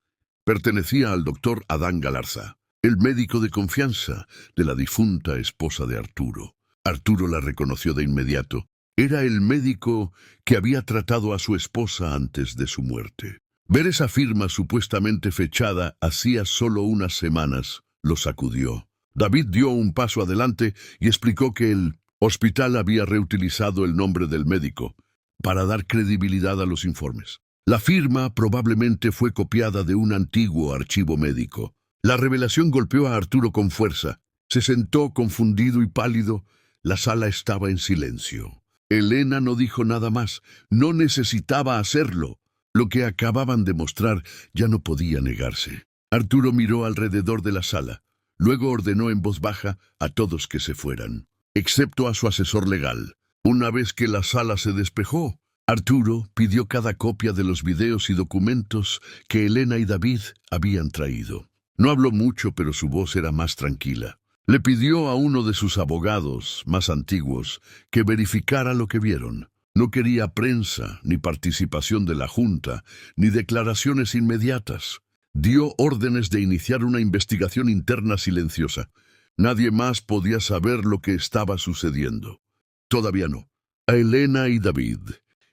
Pertenecía al doctor Adán Galarza, el médico de confianza de la difunta esposa de Arturo. Arturo la reconoció de inmediato. Era el médico que había tratado a su esposa antes de su muerte. Ver esa firma supuestamente fechada hacía solo unas semanas lo sacudió. David dio un paso adelante y explicó que el hospital había reutilizado el nombre del médico para dar credibilidad a los informes. La firma probablemente fue copiada de un antiguo archivo médico. La revelación golpeó a Arturo con fuerza. Se sentó confundido y pálido. La sala estaba en silencio. Elena no dijo nada más. No necesitaba hacerlo. Lo que acababan de mostrar ya no podía negarse. Arturo miró alrededor de la sala. Luego ordenó en voz baja a todos que se fueran, excepto a su asesor legal. Una vez que la sala se despejó, Arturo pidió cada copia de los videos y documentos que Elena y David habían traído. No habló mucho, pero su voz era más tranquila. Le pidió a uno de sus abogados más antiguos que verificara lo que vieron. No quería prensa, ni participación de la Junta, ni declaraciones inmediatas. Dio órdenes de iniciar una investigación interna silenciosa. Nadie más podía saber lo que estaba sucediendo. Todavía no. A Elena y David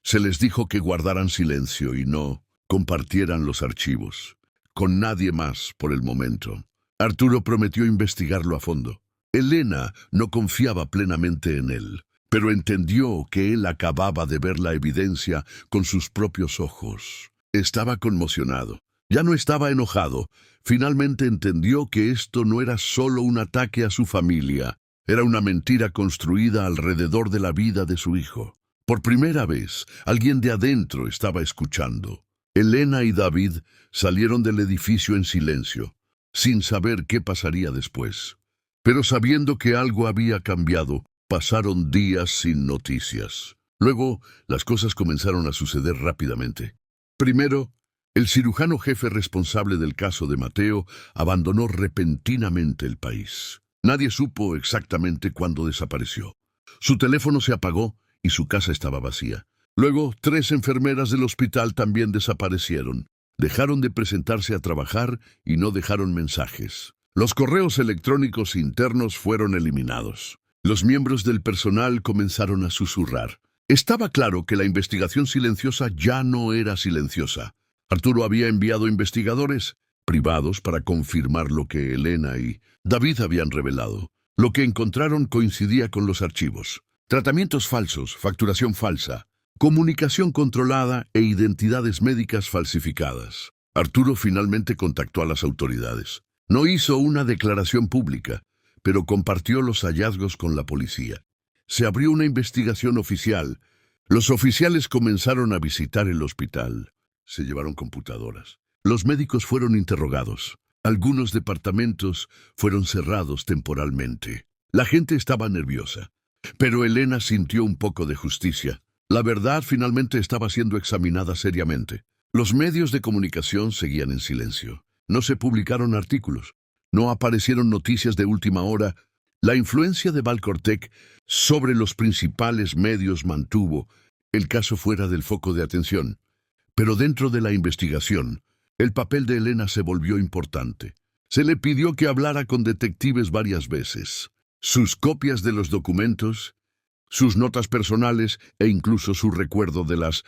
se les dijo que guardaran silencio y no compartieran los archivos. Con nadie más por el momento. Arturo prometió investigarlo a fondo. Elena no confiaba plenamente en él, pero entendió que él acababa de ver la evidencia con sus propios ojos. Estaba conmocionado. Ya no estaba enojado. Finalmente entendió que esto no era solo un ataque a su familia. Era una mentira construida alrededor de la vida de su hijo. Por primera vez, alguien de adentro estaba escuchando. Elena y David salieron del edificio en silencio, sin saber qué pasaría después. Pero sabiendo que algo había cambiado, pasaron días sin noticias. Luego, las cosas comenzaron a suceder rápidamente. Primero, el cirujano jefe responsable del caso de Mateo abandonó repentinamente el país. Nadie supo exactamente cuándo desapareció. Su teléfono se apagó y su casa estaba vacía. Luego, 3 enfermeras del hospital también desaparecieron. Dejaron de presentarse a trabajar y no dejaron mensajes. Los correos electrónicos internos fueron eliminados. Los miembros del personal comenzaron a susurrar. Estaba claro que la investigación silenciosa ya no era silenciosa. Arturo había enviado investigadores privados para confirmar lo que Elena y David habían revelado. Lo que encontraron coincidía con los archivos. Tratamientos falsos, facturación falsa, comunicación controlada e identidades médicas falsificadas. Arturo finalmente contactó a las autoridades. No hizo una declaración pública, pero compartió los hallazgos con la policía. Se abrió una investigación oficial. Los oficiales comenzaron a visitar el hospital. Se llevaron computadoras. Los médicos fueron interrogados. Algunos departamentos fueron cerrados temporalmente. La gente estaba nerviosa, pero Elena sintió un poco de justicia. La verdad finalmente estaba siendo examinada seriamente. Los medios de comunicación seguían en silencio. No se publicaron artículos. No aparecieron noticias de última hora. La influencia de Valcortec sobre los principales medios mantuvo el caso fuera del foco de atención. Pero dentro de la investigación, el papel de Elena se volvió importante. Se le pidió que hablara con detectives varias veces. Sus copias de los documentos, sus notas personales e incluso su recuerdo de las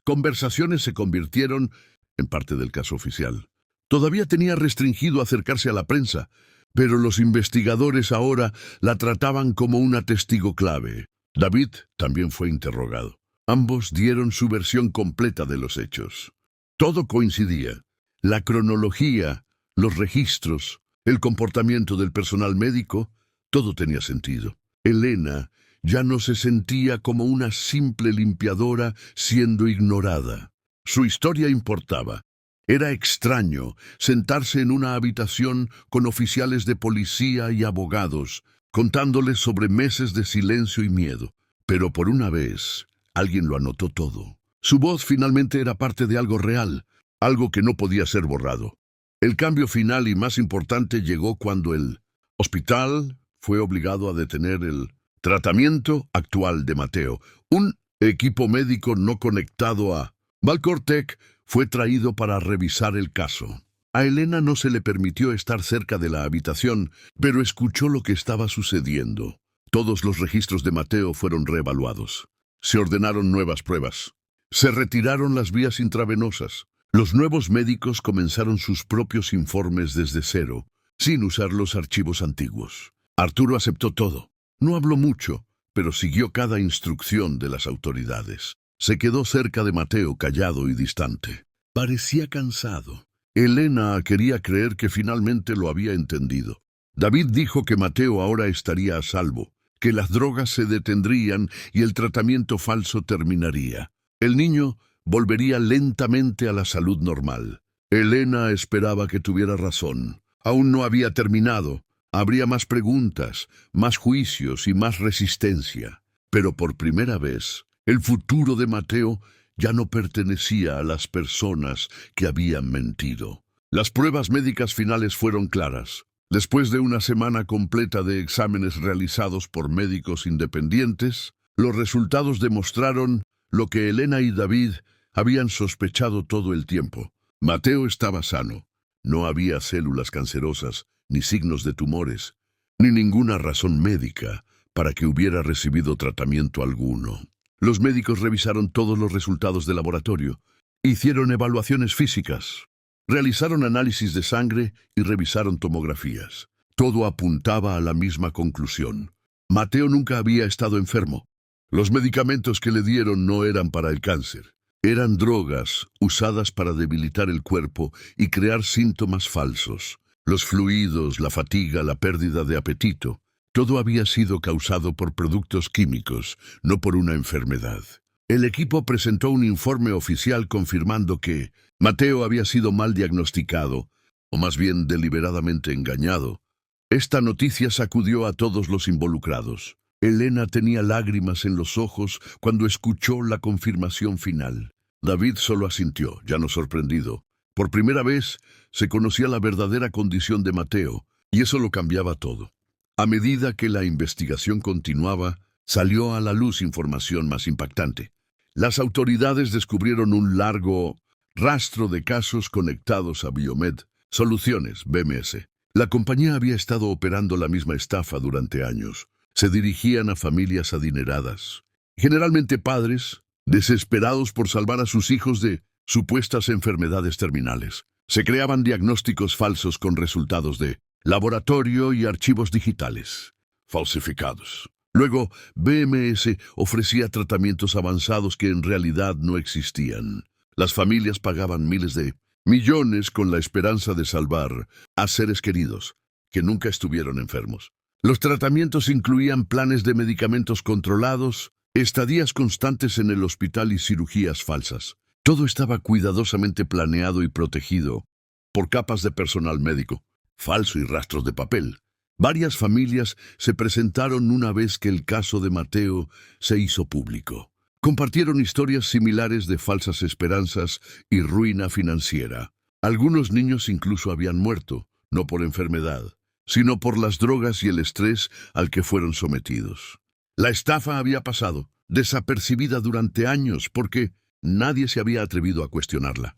conversaciones se convirtieron en parte del caso oficial. Todavía tenía restringido acercarse a la prensa, pero los investigadores ahora la trataban como una testigo clave. David también fue interrogado. Ambos dieron su versión completa de los hechos. Todo coincidía. La cronología, los registros, el comportamiento del personal médico, todo tenía sentido. Elena ya no se sentía como una simple limpiadora siendo ignorada. Su historia importaba. Era extraño sentarse en una habitación con oficiales de policía y abogados, contándoles sobre meses de silencio y miedo. Pero por una vez, alguien lo anotó todo. Su voz finalmente era parte de algo real, algo que no podía ser borrado. El cambio final y más importante llegó cuando el hospital fue obligado a detener el tratamiento actual de Mateo. Un equipo médico no conectado a Valcortec fue traído para revisar el caso. A Elena no se le permitió estar cerca de la habitación, pero escuchó lo que estaba sucediendo. Todos los registros de Mateo fueron reevaluados. Se ordenaron nuevas pruebas. Se retiraron las vías intravenosas. Los nuevos médicos comenzaron sus propios informes desde cero, sin usar los archivos antiguos. Arturo aceptó todo. No habló mucho, pero siguió cada instrucción de las autoridades. Se quedó cerca de Mateo, callado y distante. Parecía cansado. Elena quería creer que finalmente lo había entendido. David dijo que Mateo ahora estaría a salvo, que las drogas se detendrían y el tratamiento falso terminaría. El niño volvería lentamente a la salud normal. Elena esperaba que tuviera razón. Aún no había terminado. Habría más preguntas, más juicios y más resistencia. Pero por primera vez, el futuro de Mateo ya no pertenecía a las personas que habían mentido. Las pruebas médicas finales fueron claras. Después de una semana completa de exámenes realizados por médicos independientes, los resultados demostraron lo que Elena y David habían sospechado todo el tiempo. Mateo estaba sano. No había células cancerosas, ni signos de tumores, ni ninguna razón médica para que hubiera recibido tratamiento alguno. Los médicos revisaron todos los resultados de laboratorio, hicieron evaluaciones físicas, realizaron análisis de sangre y revisaron tomografías. Todo apuntaba a la misma conclusión. Mateo nunca había estado enfermo. Los medicamentos que le dieron no eran para el cáncer. Eran drogas usadas para debilitar el cuerpo y crear síntomas falsos. Los fluidos, la fatiga, la pérdida de apetito. Todo había sido causado por productos químicos, no por una enfermedad. El equipo presentó un informe oficial confirmando que Mateo había sido mal diagnosticado, o más bien deliberadamente engañado. Esta noticia sacudió a todos los involucrados. Elena tenía lágrimas en los ojos cuando escuchó la confirmación final. David solo asintió, ya no sorprendido. Por primera vez se conocía la verdadera condición de Mateo, y eso lo cambiaba todo. A medida que la investigación continuaba, salió a la luz información más impactante. Las autoridades descubrieron un largo rastro de casos conectados a Biomed Soluciones, BMS. La compañía había estado operando la misma estafa durante años. Se dirigían a familias adineradas, generalmente padres, desesperados por salvar a sus hijos de supuestas enfermedades terminales. Se creaban diagnósticos falsos con resultados de laboratorio y archivos digitales. falsificados. Luego, BMS ofrecía tratamientos avanzados que en realidad no existían. Las familias pagaban miles de millones con la esperanza de salvar a seres queridos que nunca estuvieron enfermos. Los tratamientos incluían planes de medicamentos controlados, estadías constantes en el hospital y cirugías falsas. Todo estaba cuidadosamente planeado y protegido por capas de personal médico, falso y rastros de papel. Varias familias se presentaron una vez que el caso de Mateo se hizo público. Compartieron historias similares de falsas esperanzas y ruina financiera. Algunos niños incluso habían muerto, no por enfermedad, sino por las drogas y el estrés al que fueron sometidos. La estafa había pasado desapercibida durante años porque nadie se había atrevido a cuestionarla.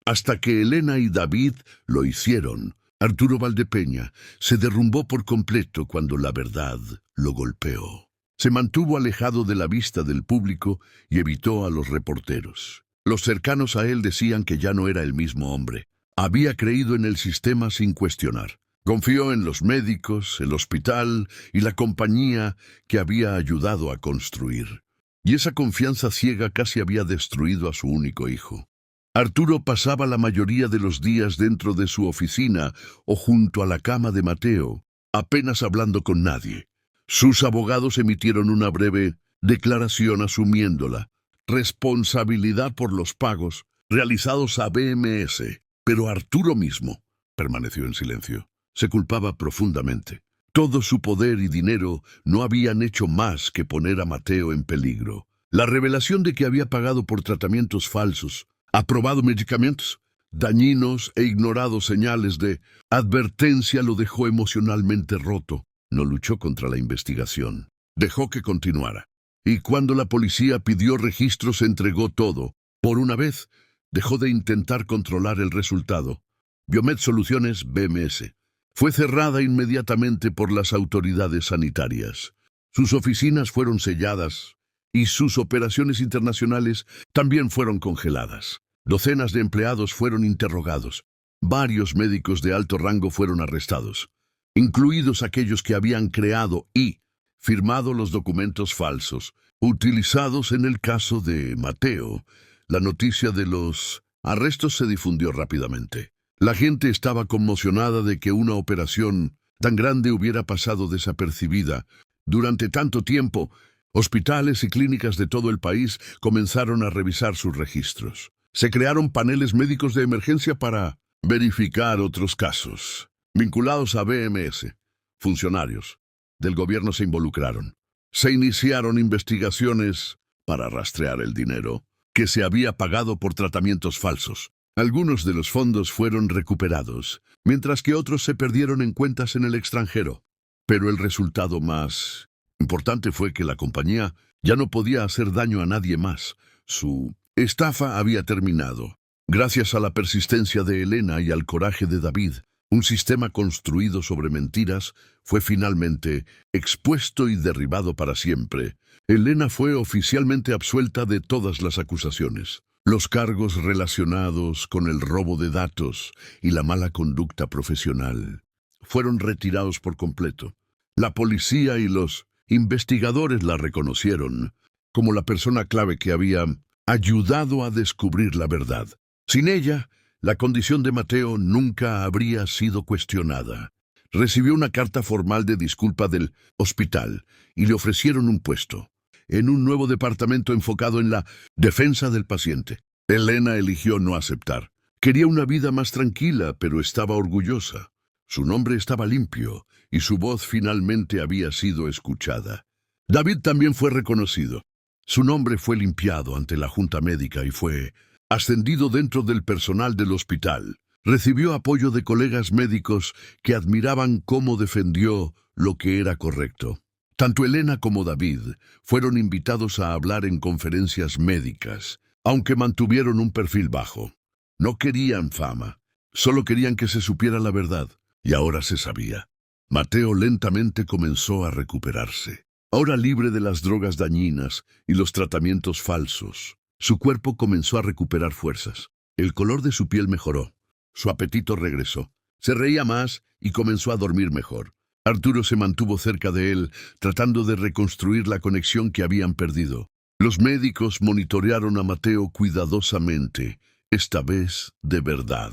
Hasta que Elena y David lo hicieron. Arturo Valdepeña se derrumbó por completo cuando la verdad lo golpeó. Se mantuvo alejado de la vista del público y evitó a los reporteros. Los cercanos a él decían que ya no era el mismo hombre. Había creído en el sistema sin cuestionar. Confió en los médicos, el hospital y la compañía que había ayudado a construir. Y esa confianza ciega casi había destruido a su único hijo. Arturo pasaba la mayoría de los días dentro de su oficina o junto a la cama de Mateo, apenas hablando con nadie. Sus abogados emitieron una breve declaración asumiendo la responsabilidad por los pagos realizados a BMS, pero Arturo mismo permaneció en silencio. Se culpaba profundamente. Todo su poder y dinero no habían hecho más que poner a Mateo en peligro. La revelación de que había pagado por tratamientos falsos, aprobado medicamentos dañinos e ignorado señales de advertencia lo dejó emocionalmente roto. No luchó contra la investigación. Dejó que continuara. Y cuando la policía pidió registros, entregó todo. Por una vez, dejó de intentar controlar el resultado. Biomed Soluciones BMS fue cerrada inmediatamente por las autoridades sanitarias. Sus oficinas fueron selladas y sus operaciones internacionales también fueron congeladas. Docenas de empleados fueron interrogados. Varios médicos de alto rango fueron arrestados, incluidos aquellos que habían creado y firmado los documentos falsos utilizados en el caso de Mateo. La noticia de los arrestos se difundió rápidamente. La gente estaba conmocionada de que una operación tan grande hubiera pasado desapercibida. Durante tanto tiempo, hospitales y clínicas de todo el país comenzaron a revisar sus registros. Se crearon paneles médicos de emergencia para verificar otros casos vinculados a BMS. Funcionarios del gobierno se involucraron. Se iniciaron investigaciones para rastrear el dinero que se había pagado por tratamientos falsos. Algunos de los fondos fueron recuperados, mientras que otros se perdieron en cuentas en el extranjero. Pero el resultado más importante fue que la compañía ya no podía hacer daño a nadie más. Su estafa había terminado. Gracias a la persistencia de Elena y al coraje de David, un sistema construido sobre mentiras fue finalmente expuesto y derribado para siempre. Elena fue oficialmente absuelta de todas las acusaciones. Los cargos relacionados con el robo de datos y la mala conducta profesional fueron retirados por completo. La policía y los investigadores la reconocieron como la persona clave que había ayudado a descubrir la verdad. Sin ella, la condición de Mateo nunca habría sido cuestionada. Recibió una carta formal de disculpa del hospital y le ofrecieron un puesto en un nuevo departamento enfocado en la defensa del paciente. Elena eligió no aceptar. Quería una vida más tranquila, pero estaba orgullosa. Su nombre estaba limpio y su voz finalmente había sido escuchada. David también fue reconocido. Su nombre fue limpiado ante la junta médica y fue ascendido dentro del personal del hospital. Recibió apoyo de colegas médicos que admiraban cómo defendió lo que era correcto. Tanto Elena como David fueron invitados a hablar en conferencias médicas, aunque mantuvieron un perfil bajo. No querían fama, solo querían que se supiera la verdad, y ahora se sabía. Mateo lentamente comenzó a recuperarse. Ahora libre de las drogas dañinas y los tratamientos falsos, su cuerpo comenzó a recuperar fuerzas. El color de su piel mejoró. Su apetito regresó. Se reía más y comenzó a dormir mejor. Arturo se mantuvo cerca de él, tratando de reconstruir la conexión que habían perdido. Los médicos monitorearon a Mateo cuidadosamente, esta vez de verdad.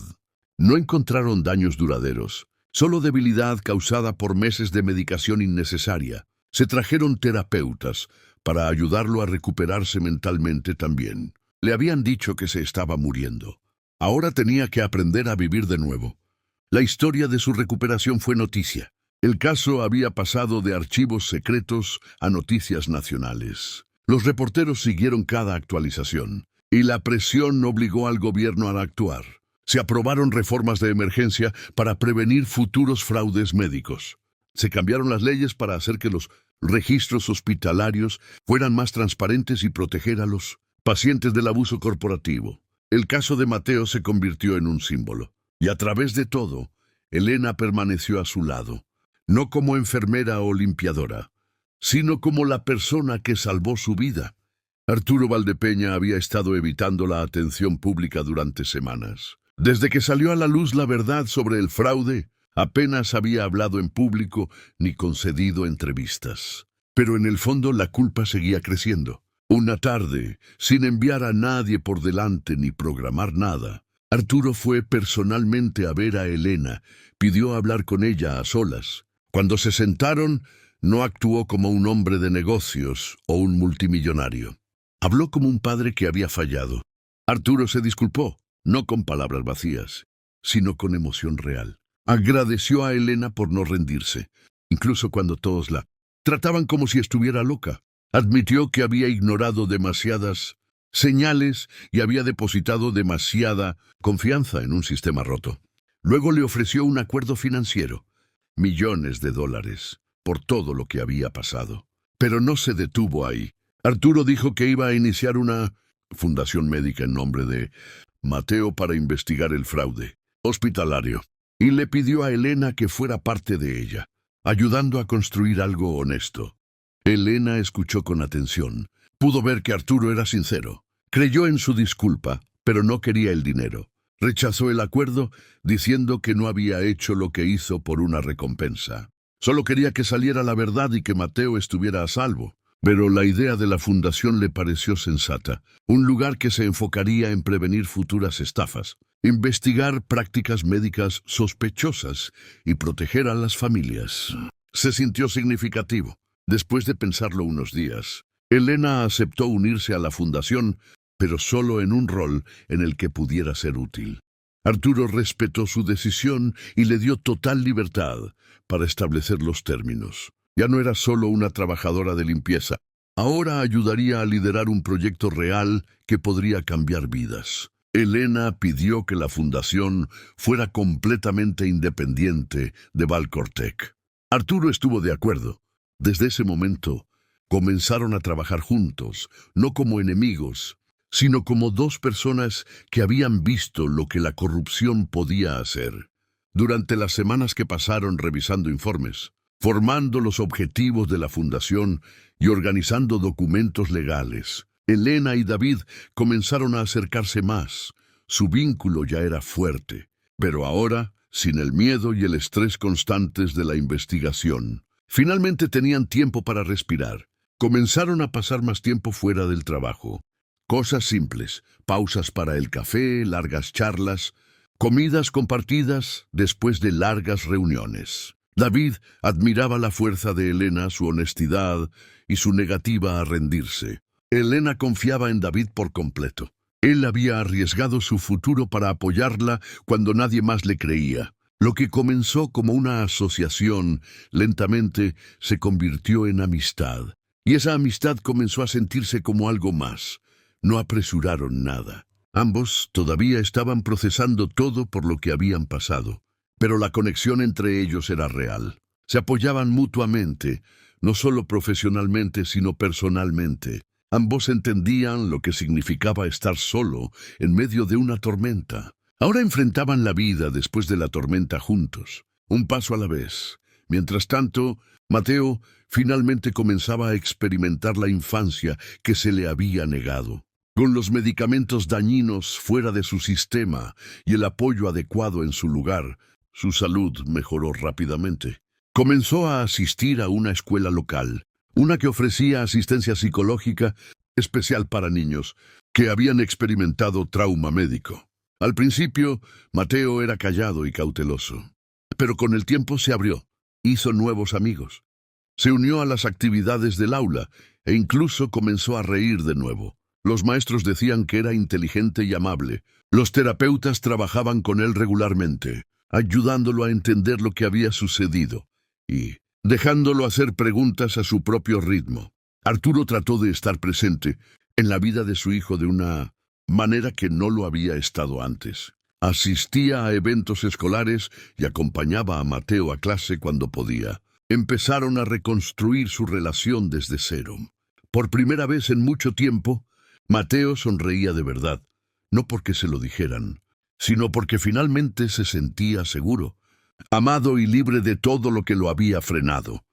No encontraron daños duraderos, solo debilidad causada por meses de medicación innecesaria. Se trajeron terapeutas para ayudarlo a recuperarse mentalmente también. Le habían dicho que se estaba muriendo. Ahora tenía que aprender a vivir de nuevo. La historia de su recuperación fue noticia. El caso había pasado de archivos secretos a noticias nacionales. Los reporteros siguieron cada actualización, y la presión obligó al gobierno a actuar. Se aprobaron reformas de emergencia para prevenir futuros fraudes médicos. Se cambiaron las leyes para hacer que los registros hospitalarios fueran más transparentes y proteger a los pacientes del abuso corporativo. El caso de Mateo se convirtió en un símbolo, y a través de todo, Elena permaneció a su lado, no como enfermera o limpiadora, sino como la persona que salvó su vida. Arturo Valdepeña había estado evitando la atención pública durante semanas. Desde que salió a la luz la verdad sobre el fraude, apenas había hablado en público ni concedido entrevistas. Pero en el fondo la culpa seguía creciendo. Una tarde, sin enviar a nadie por delante ni programar nada, Arturo fue personalmente a ver a Elena, pidió hablar con ella a solas. Cuando se sentaron, no actuó como un hombre de negocios o un multimillonario. Habló como un padre que había fallado. Arturo se disculpó, no con palabras vacías, sino con emoción real. Agradeció a Elena por no rendirse, incluso cuando todos la trataban como si estuviera loca. Admitió que había ignorado demasiadas señales y había depositado demasiada confianza en un sistema roto. Luego le ofreció un acuerdo financiero, millones de dólares, por todo lo que había pasado. Pero no se detuvo ahí. Arturo dijo que iba a iniciar una fundación médica en nombre de Mateo para investigar el fraude hospitalario, y le pidió a Elena que fuera parte de ella, ayudando a construir algo honesto. Elena escuchó con atención. Pudo ver que Arturo era sincero. Creyó en su disculpa, pero no quería el dinero. Rechazó el acuerdo, diciendo que no había hecho lo que hizo por una recompensa. Solo quería que saliera la verdad y que Mateo estuviera a salvo. Pero la idea de la fundación le pareció sensata. Un lugar que se enfocaría en prevenir futuras estafas, investigar prácticas médicas sospechosas y proteger a las familias. Se sintió significativo. Después de pensarlo unos días, Elena aceptó unirse a la fundación, pero solo en un rol en el que pudiera ser útil. Arturo respetó su decisión y le dio total libertad para establecer los términos. Ya no era solo una trabajadora de limpieza. Ahora ayudaría a liderar un proyecto real que podría cambiar vidas. Elena pidió que la fundación fuera completamente independiente de Valcortec. Arturo estuvo de acuerdo. Desde ese momento, comenzaron a trabajar juntos, no como enemigos, sino como dos personas que habían visto lo que la corrupción podía hacer. Durante las semanas que pasaron revisando informes, formando los objetivos de la fundación y organizando documentos legales, Elena y David comenzaron a acercarse más. Su vínculo ya era fuerte, pero ahora, sin el miedo y el estrés constantes de la investigación, finalmente tenían tiempo para respirar. Comenzaron a pasar más tiempo fuera del trabajo. Cosas simples, pausas para el café, largas charlas, comidas compartidas después de largas reuniones. David admiraba la fuerza de Elena, su honestidad y su negativa a rendirse. Elena confiaba en David por completo. Él había arriesgado su futuro para apoyarla cuando nadie más le creía. Lo que comenzó como una asociación, lentamente se convirtió en amistad. Y esa amistad comenzó a sentirse como algo más. No apresuraron nada. Ambos todavía estaban procesando todo por lo que habían pasado. Pero la conexión entre ellos era real. Se apoyaban mutuamente, no solo profesionalmente, sino personalmente. Ambos entendían lo que significaba estar solo en medio de una tormenta. Ahora enfrentaban la vida después de la tormenta juntos, un paso a la vez. Mientras tanto, Mateo finalmente comenzaba a experimentar la infancia que se le había negado. Con los medicamentos dañinos fuera de su sistema y el apoyo adecuado en su lugar, su salud mejoró rápidamente. Comenzó a asistir a una escuela local, una que ofrecía asistencia psicológica especial para niños que habían experimentado trauma médico. Al principio, Mateo era callado y cauteloso, pero con el tiempo se abrió, hizo nuevos amigos. Se unió a las actividades del aula e incluso comenzó a reír de nuevo. Los maestros decían que era inteligente y amable. Los terapeutas trabajaban con él regularmente, ayudándolo a entender lo que había sucedido y dejándolo hacer preguntas a su propio ritmo. Arturo trató de estar presente en la vida de su hijo de una manera que no lo había estado antes. Asistía a eventos escolares y acompañaba a Mateo a clase cuando podía. Empezaron a reconstruir su relación desde cero. Por primera vez en mucho tiempo, Mateo sonreía de verdad, no porque se lo dijeran, sino porque finalmente se sentía seguro, amado y libre de todo lo que lo había frenado.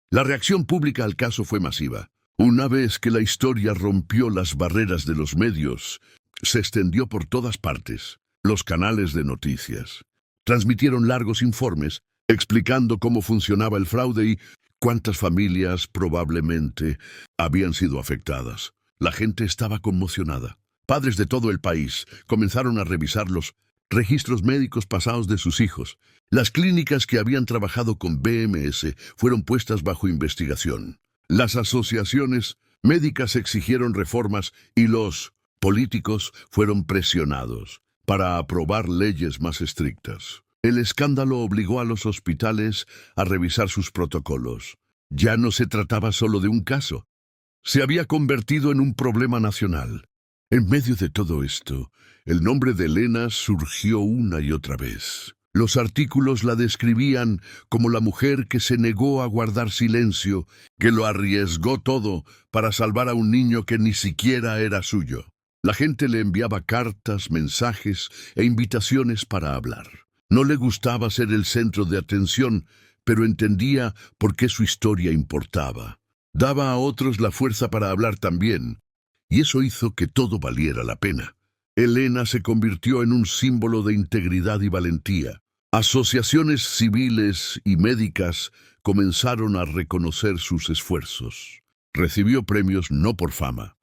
La reacción pública al caso fue masiva. Una vez que la historia rompió las barreras de los medios, se extendió por todas partes. Los canales de noticias transmitieron largos informes explicando cómo funcionaba el fraude y cuántas familias probablemente habían sido afectadas. La gente estaba conmocionada. Padres de todo el país comenzaron a revisar los registros médicos pasados de sus hijos. Las clínicas que habían trabajado con BMS fueron puestas bajo investigación. Las asociaciones médicas exigieron reformas y los políticos fueron presionados para aprobar leyes más estrictas. El escándalo obligó a los hospitales a revisar sus protocolos. Ya no se trataba solo de un caso. Se había convertido en un problema nacional. En medio de todo esto, el nombre de Elena surgió una y otra vez. Los artículos la describían como la mujer que se negó a guardar silencio, que lo arriesgó todo para salvar a un niño que ni siquiera era suyo. La gente le enviaba cartas, mensajes e invitaciones para hablar. No le gustaba ser el centro de atención, pero entendía por qué su historia importaba. Daba a otros la fuerza para hablar también, y eso hizo que todo valiera la pena. Elena se convirtió en un símbolo de integridad y valentía. Asociaciones civiles y médicas comenzaron a reconocer sus esfuerzos. Recibió premios no por fama,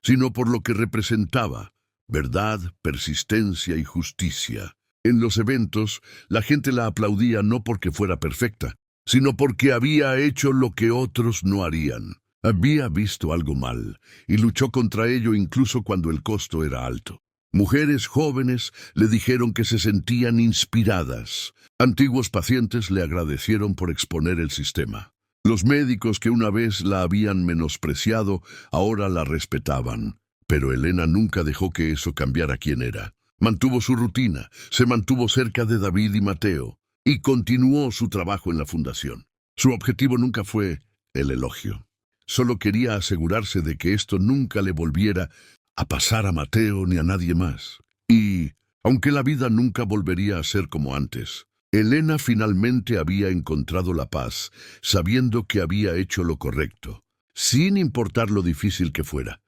sino por lo que representaba: verdad, persistencia y justicia. En los eventos, la gente la aplaudía no porque fuera perfecta, sino porque había hecho lo que otros no harían. Había visto algo mal y luchó contra ello incluso cuando el costo era alto. Mujeres jóvenes le dijeron que se sentían inspiradas. Antiguos pacientes le agradecieron por exponer el sistema. Los médicos que una vez la habían menospreciado ahora la respetaban. Pero Elena nunca dejó que eso cambiara quién era. Mantuvo su rutina, se mantuvo cerca de David y Mateo, y continuó su trabajo en la fundación. Su objetivo nunca fue el elogio. Solo quería asegurarse de que esto nunca le volviera a pasar a Mateo ni a nadie más. Y, aunque la vida nunca volvería a ser como antes, Elena finalmente había encontrado la paz, sabiendo que había hecho lo correcto, sin importar lo difícil que fuera.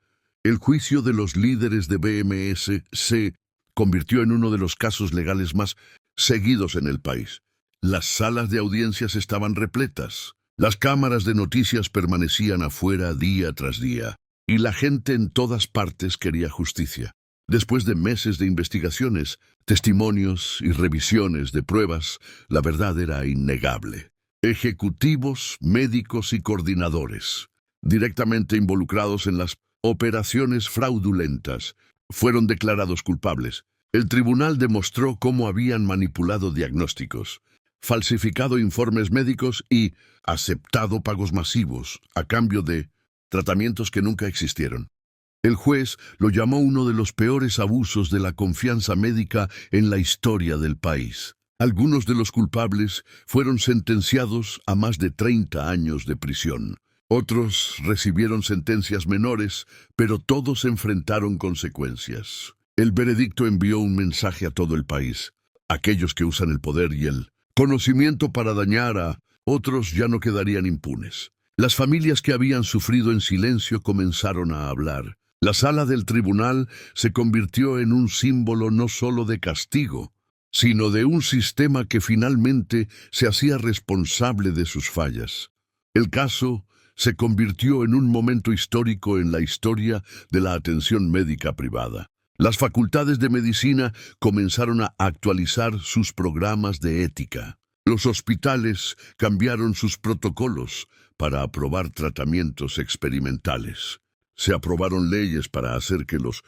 El juicio de los líderes de BMS se convirtió en uno de los casos legales más seguidos en el país. Las salas de audiencias estaban repletas. Las cámaras de noticias permanecían afuera día tras día, y la gente en todas partes quería justicia. Después de meses de investigaciones, testimonios y revisiones de pruebas, la verdad era innegable. Ejecutivos, médicos y coordinadores, directamente involucrados en las operaciones fraudulentas, fueron declarados culpables. El tribunal demostró cómo habían manipulado diagnósticos, falsificado informes médicos y aceptado pagos masivos a cambio de tratamientos que nunca existieron. El juez lo llamó uno de los peores abusos de la confianza médica en la historia del país. Algunos de los culpables fueron sentenciados a más de 30 años de prisión. Otros recibieron sentencias menores, pero todos enfrentaron consecuencias. El veredicto envió un mensaje a todo el país. Aquellos que usan el poder y el conocimiento para dañar a otros ya no quedarían impunes. Las familias que habían sufrido en silencio comenzaron a hablar. La sala del tribunal se convirtió en un símbolo no solo de castigo, sino de un sistema que finalmente se hacía responsable de sus fallas. El caso se convirtió en un momento histórico en la historia de la atención médica privada. Las facultades de medicina comenzaron a actualizar sus programas de ética. Los hospitales cambiaron sus protocolos para aprobar tratamientos experimentales. Se aprobaron leyes para hacer que los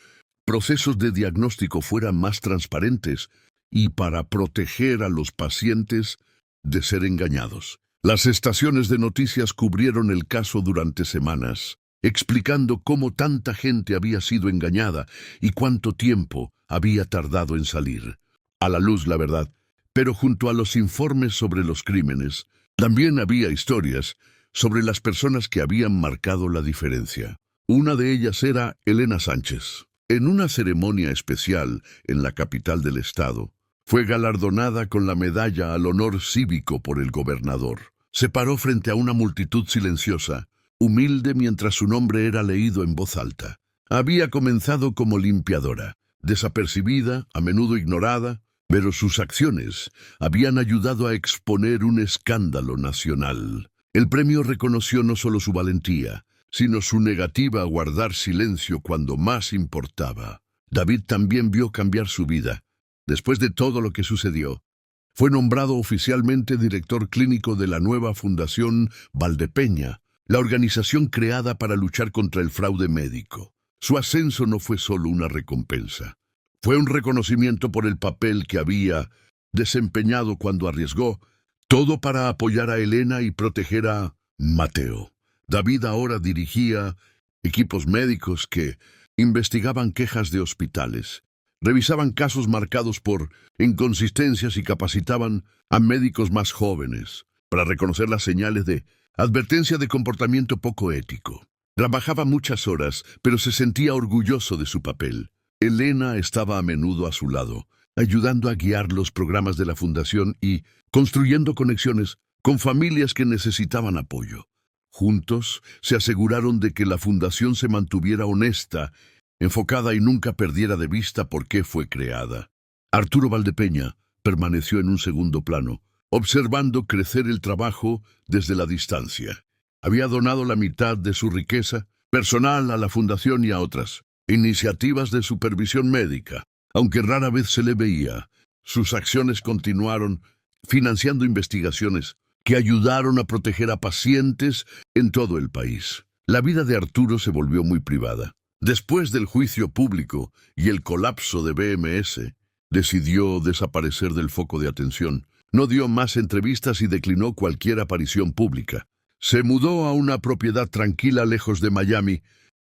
procesos de diagnóstico fueran más transparentes y para proteger a los pacientes de ser engañados. Las estaciones de noticias cubrieron el caso durante semanas, explicando cómo tanta gente había sido engañada y cuánto tiempo había tardado en salir a la luz la verdad. Pero junto a los informes sobre los crímenes, también había historias sobre las personas que habían marcado la diferencia. Una de ellas era Elena Sánchez. En una ceremonia especial en la capital del estado, fue galardonada con la medalla al honor cívico por el gobernador. Se paró frente a una multitud silenciosa, humilde mientras su nombre era leído en voz alta. Había comenzado como limpiadora, desapercibida, a menudo ignorada, pero sus acciones habían ayudado a exponer un escándalo nacional. El premio reconoció no solo su valentía, sino su negativa a guardar silencio cuando más importaba. David también vio cambiar su vida. Después de todo lo que sucedió, fue nombrado oficialmente director clínico de la nueva Fundación Valdepeña, la organización creada para luchar contra el fraude médico. Su ascenso no fue solo una recompensa. Fue un reconocimiento por el papel que había desempeñado cuando arriesgó todo para apoyar a Elena y proteger a Mateo. David ahora dirigía equipos médicos que investigaban quejas de hospitales, revisaban casos marcados por inconsistencias y capacitaban a médicos más jóvenes para reconocer las señales de advertencia de comportamiento poco ético. Trabajaba muchas horas, pero se sentía orgulloso de su papel. Elena estaba a menudo a su lado, ayudando a guiar los programas de la fundación y construyendo conexiones con familias que necesitaban apoyo. Juntos se aseguraron de que la fundación se mantuviera honesta, enfocada y nunca perdiera de vista por qué fue creada. Arturo Valdepeña permaneció en un segundo plano, observando crecer el trabajo desde la distancia. Había donado la mitad de su riqueza personal a la fundación y a otras iniciativas de supervisión médica. Aunque rara vez se le veía, sus acciones continuaron financiando investigaciones que ayudaron a proteger a pacientes en todo el país. La vida de Arturo se volvió muy privada. Después del juicio público y el colapso de BMS, decidió desaparecer del foco de atención. No dio más entrevistas y declinó cualquier aparición pública. Se mudó a una propiedad tranquila lejos de Miami,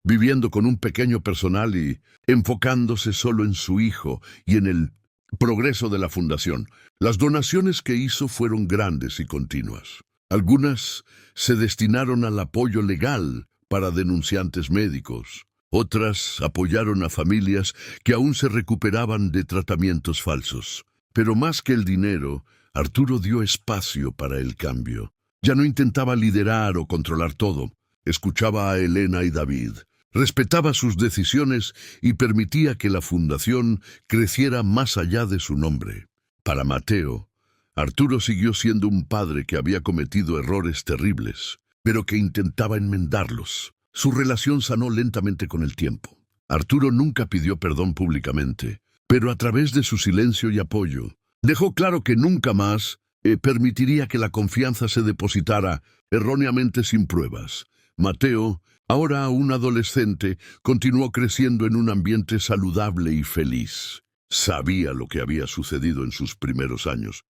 viviendo con un pequeño personal y enfocándose solo en su hijo y en el progreso de la fundación. Las donaciones que hizo fueron grandes y continuas. Algunas se destinaron al apoyo legal para denunciantes médicos. Otras apoyaron a familias que aún se recuperaban de tratamientos falsos. Pero más que el dinero, Arturo dio espacio para el cambio. Ya no intentaba liderar o controlar todo. Escuchaba a Elena y David. Respetaba sus decisiones y permitía que la fundación creciera más allá de su nombre. Para Mateo, Arturo siguió siendo un padre que había cometido errores terribles, pero que intentaba enmendarlos. Su relación sanó lentamente con el tiempo. Arturo nunca pidió perdón públicamente, pero a través de su silencio y apoyo, dejó claro que nunca más permitiría que la confianza se depositara erróneamente sin pruebas. Mateo, ahora un adolescente, continuó creciendo en un ambiente saludable y feliz. Sabía lo que había sucedido en sus primeros años,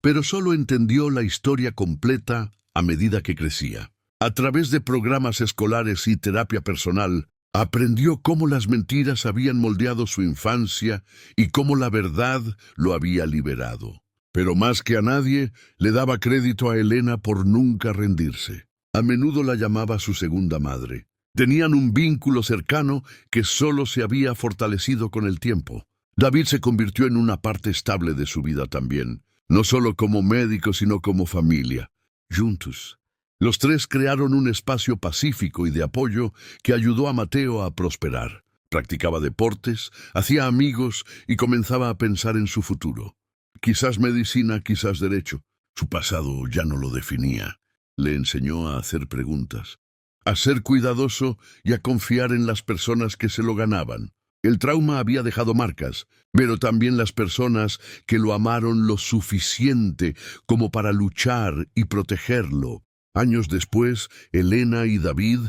pero solo entendió la historia completa a medida que crecía. A través de programas escolares y terapia personal, aprendió cómo las mentiras habían moldeado su infancia y cómo la verdad lo había liberado. Pero más que a nadie, le daba crédito a Elena por nunca rendirse. A menudo la llamaba su segunda madre. Tenían un vínculo cercano que solo se había fortalecido con el tiempo. David se convirtió en una parte estable de su vida también, no solo como médico, sino como familia. Juntos, los tres crearon un espacio pacífico y de apoyo que ayudó a Mateo a prosperar. Practicaba deportes, hacía amigos y comenzaba a pensar en su futuro. Quizás medicina, quizás derecho. Su pasado ya no lo definía. Le enseñó a hacer preguntas, a ser cuidadoso y a confiar en las personas que se lo ganaban. El trauma había dejado marcas, pero también las personas que lo amaron lo suficiente como para luchar y protegerlo. Años después, Elena y David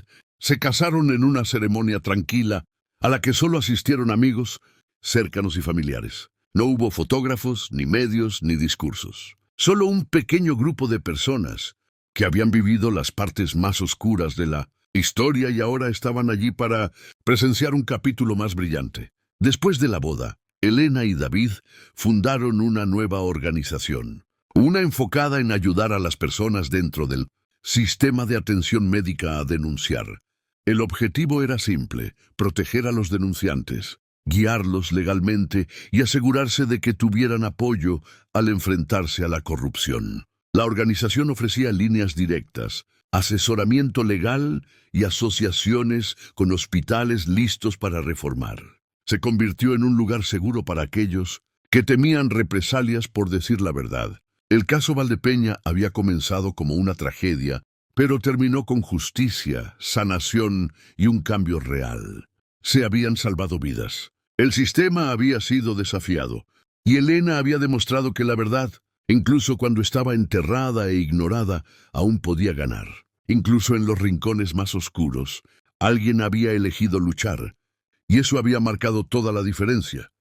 se casaron en una ceremonia tranquila a la que solo asistieron amigos, cercanos y familiares. No hubo fotógrafos, ni medios, ni discursos. Solo un pequeño grupo de personas que habían vivido las partes más oscuras de la historia y ahora estaban allí para presenciar un capítulo más brillante. Después de la boda, Elena y David fundaron una nueva organización, una enfocada en ayudar a las personas dentro del sistema de atención médica a denunciar. El objetivo era simple: proteger a los denunciantes, guiarlos legalmente y asegurarse de que tuvieran apoyo al enfrentarse a la corrupción. La organización ofrecía líneas directas, asesoramiento legal y asociaciones con hospitales listos para reformar. Se convirtió en un lugar seguro para aquellos que temían represalias por decir la verdad. El caso Valdepeña había comenzado como una tragedia, pero terminó con justicia, sanación y un cambio real. Se habían salvado vidas. El sistema había sido desafiado, y Elena había demostrado que la verdad, incluso cuando estaba enterrada e ignorada, aún podía ganar. Incluso en los rincones más oscuros, alguien había elegido luchar, y eso había marcado toda la diferencia.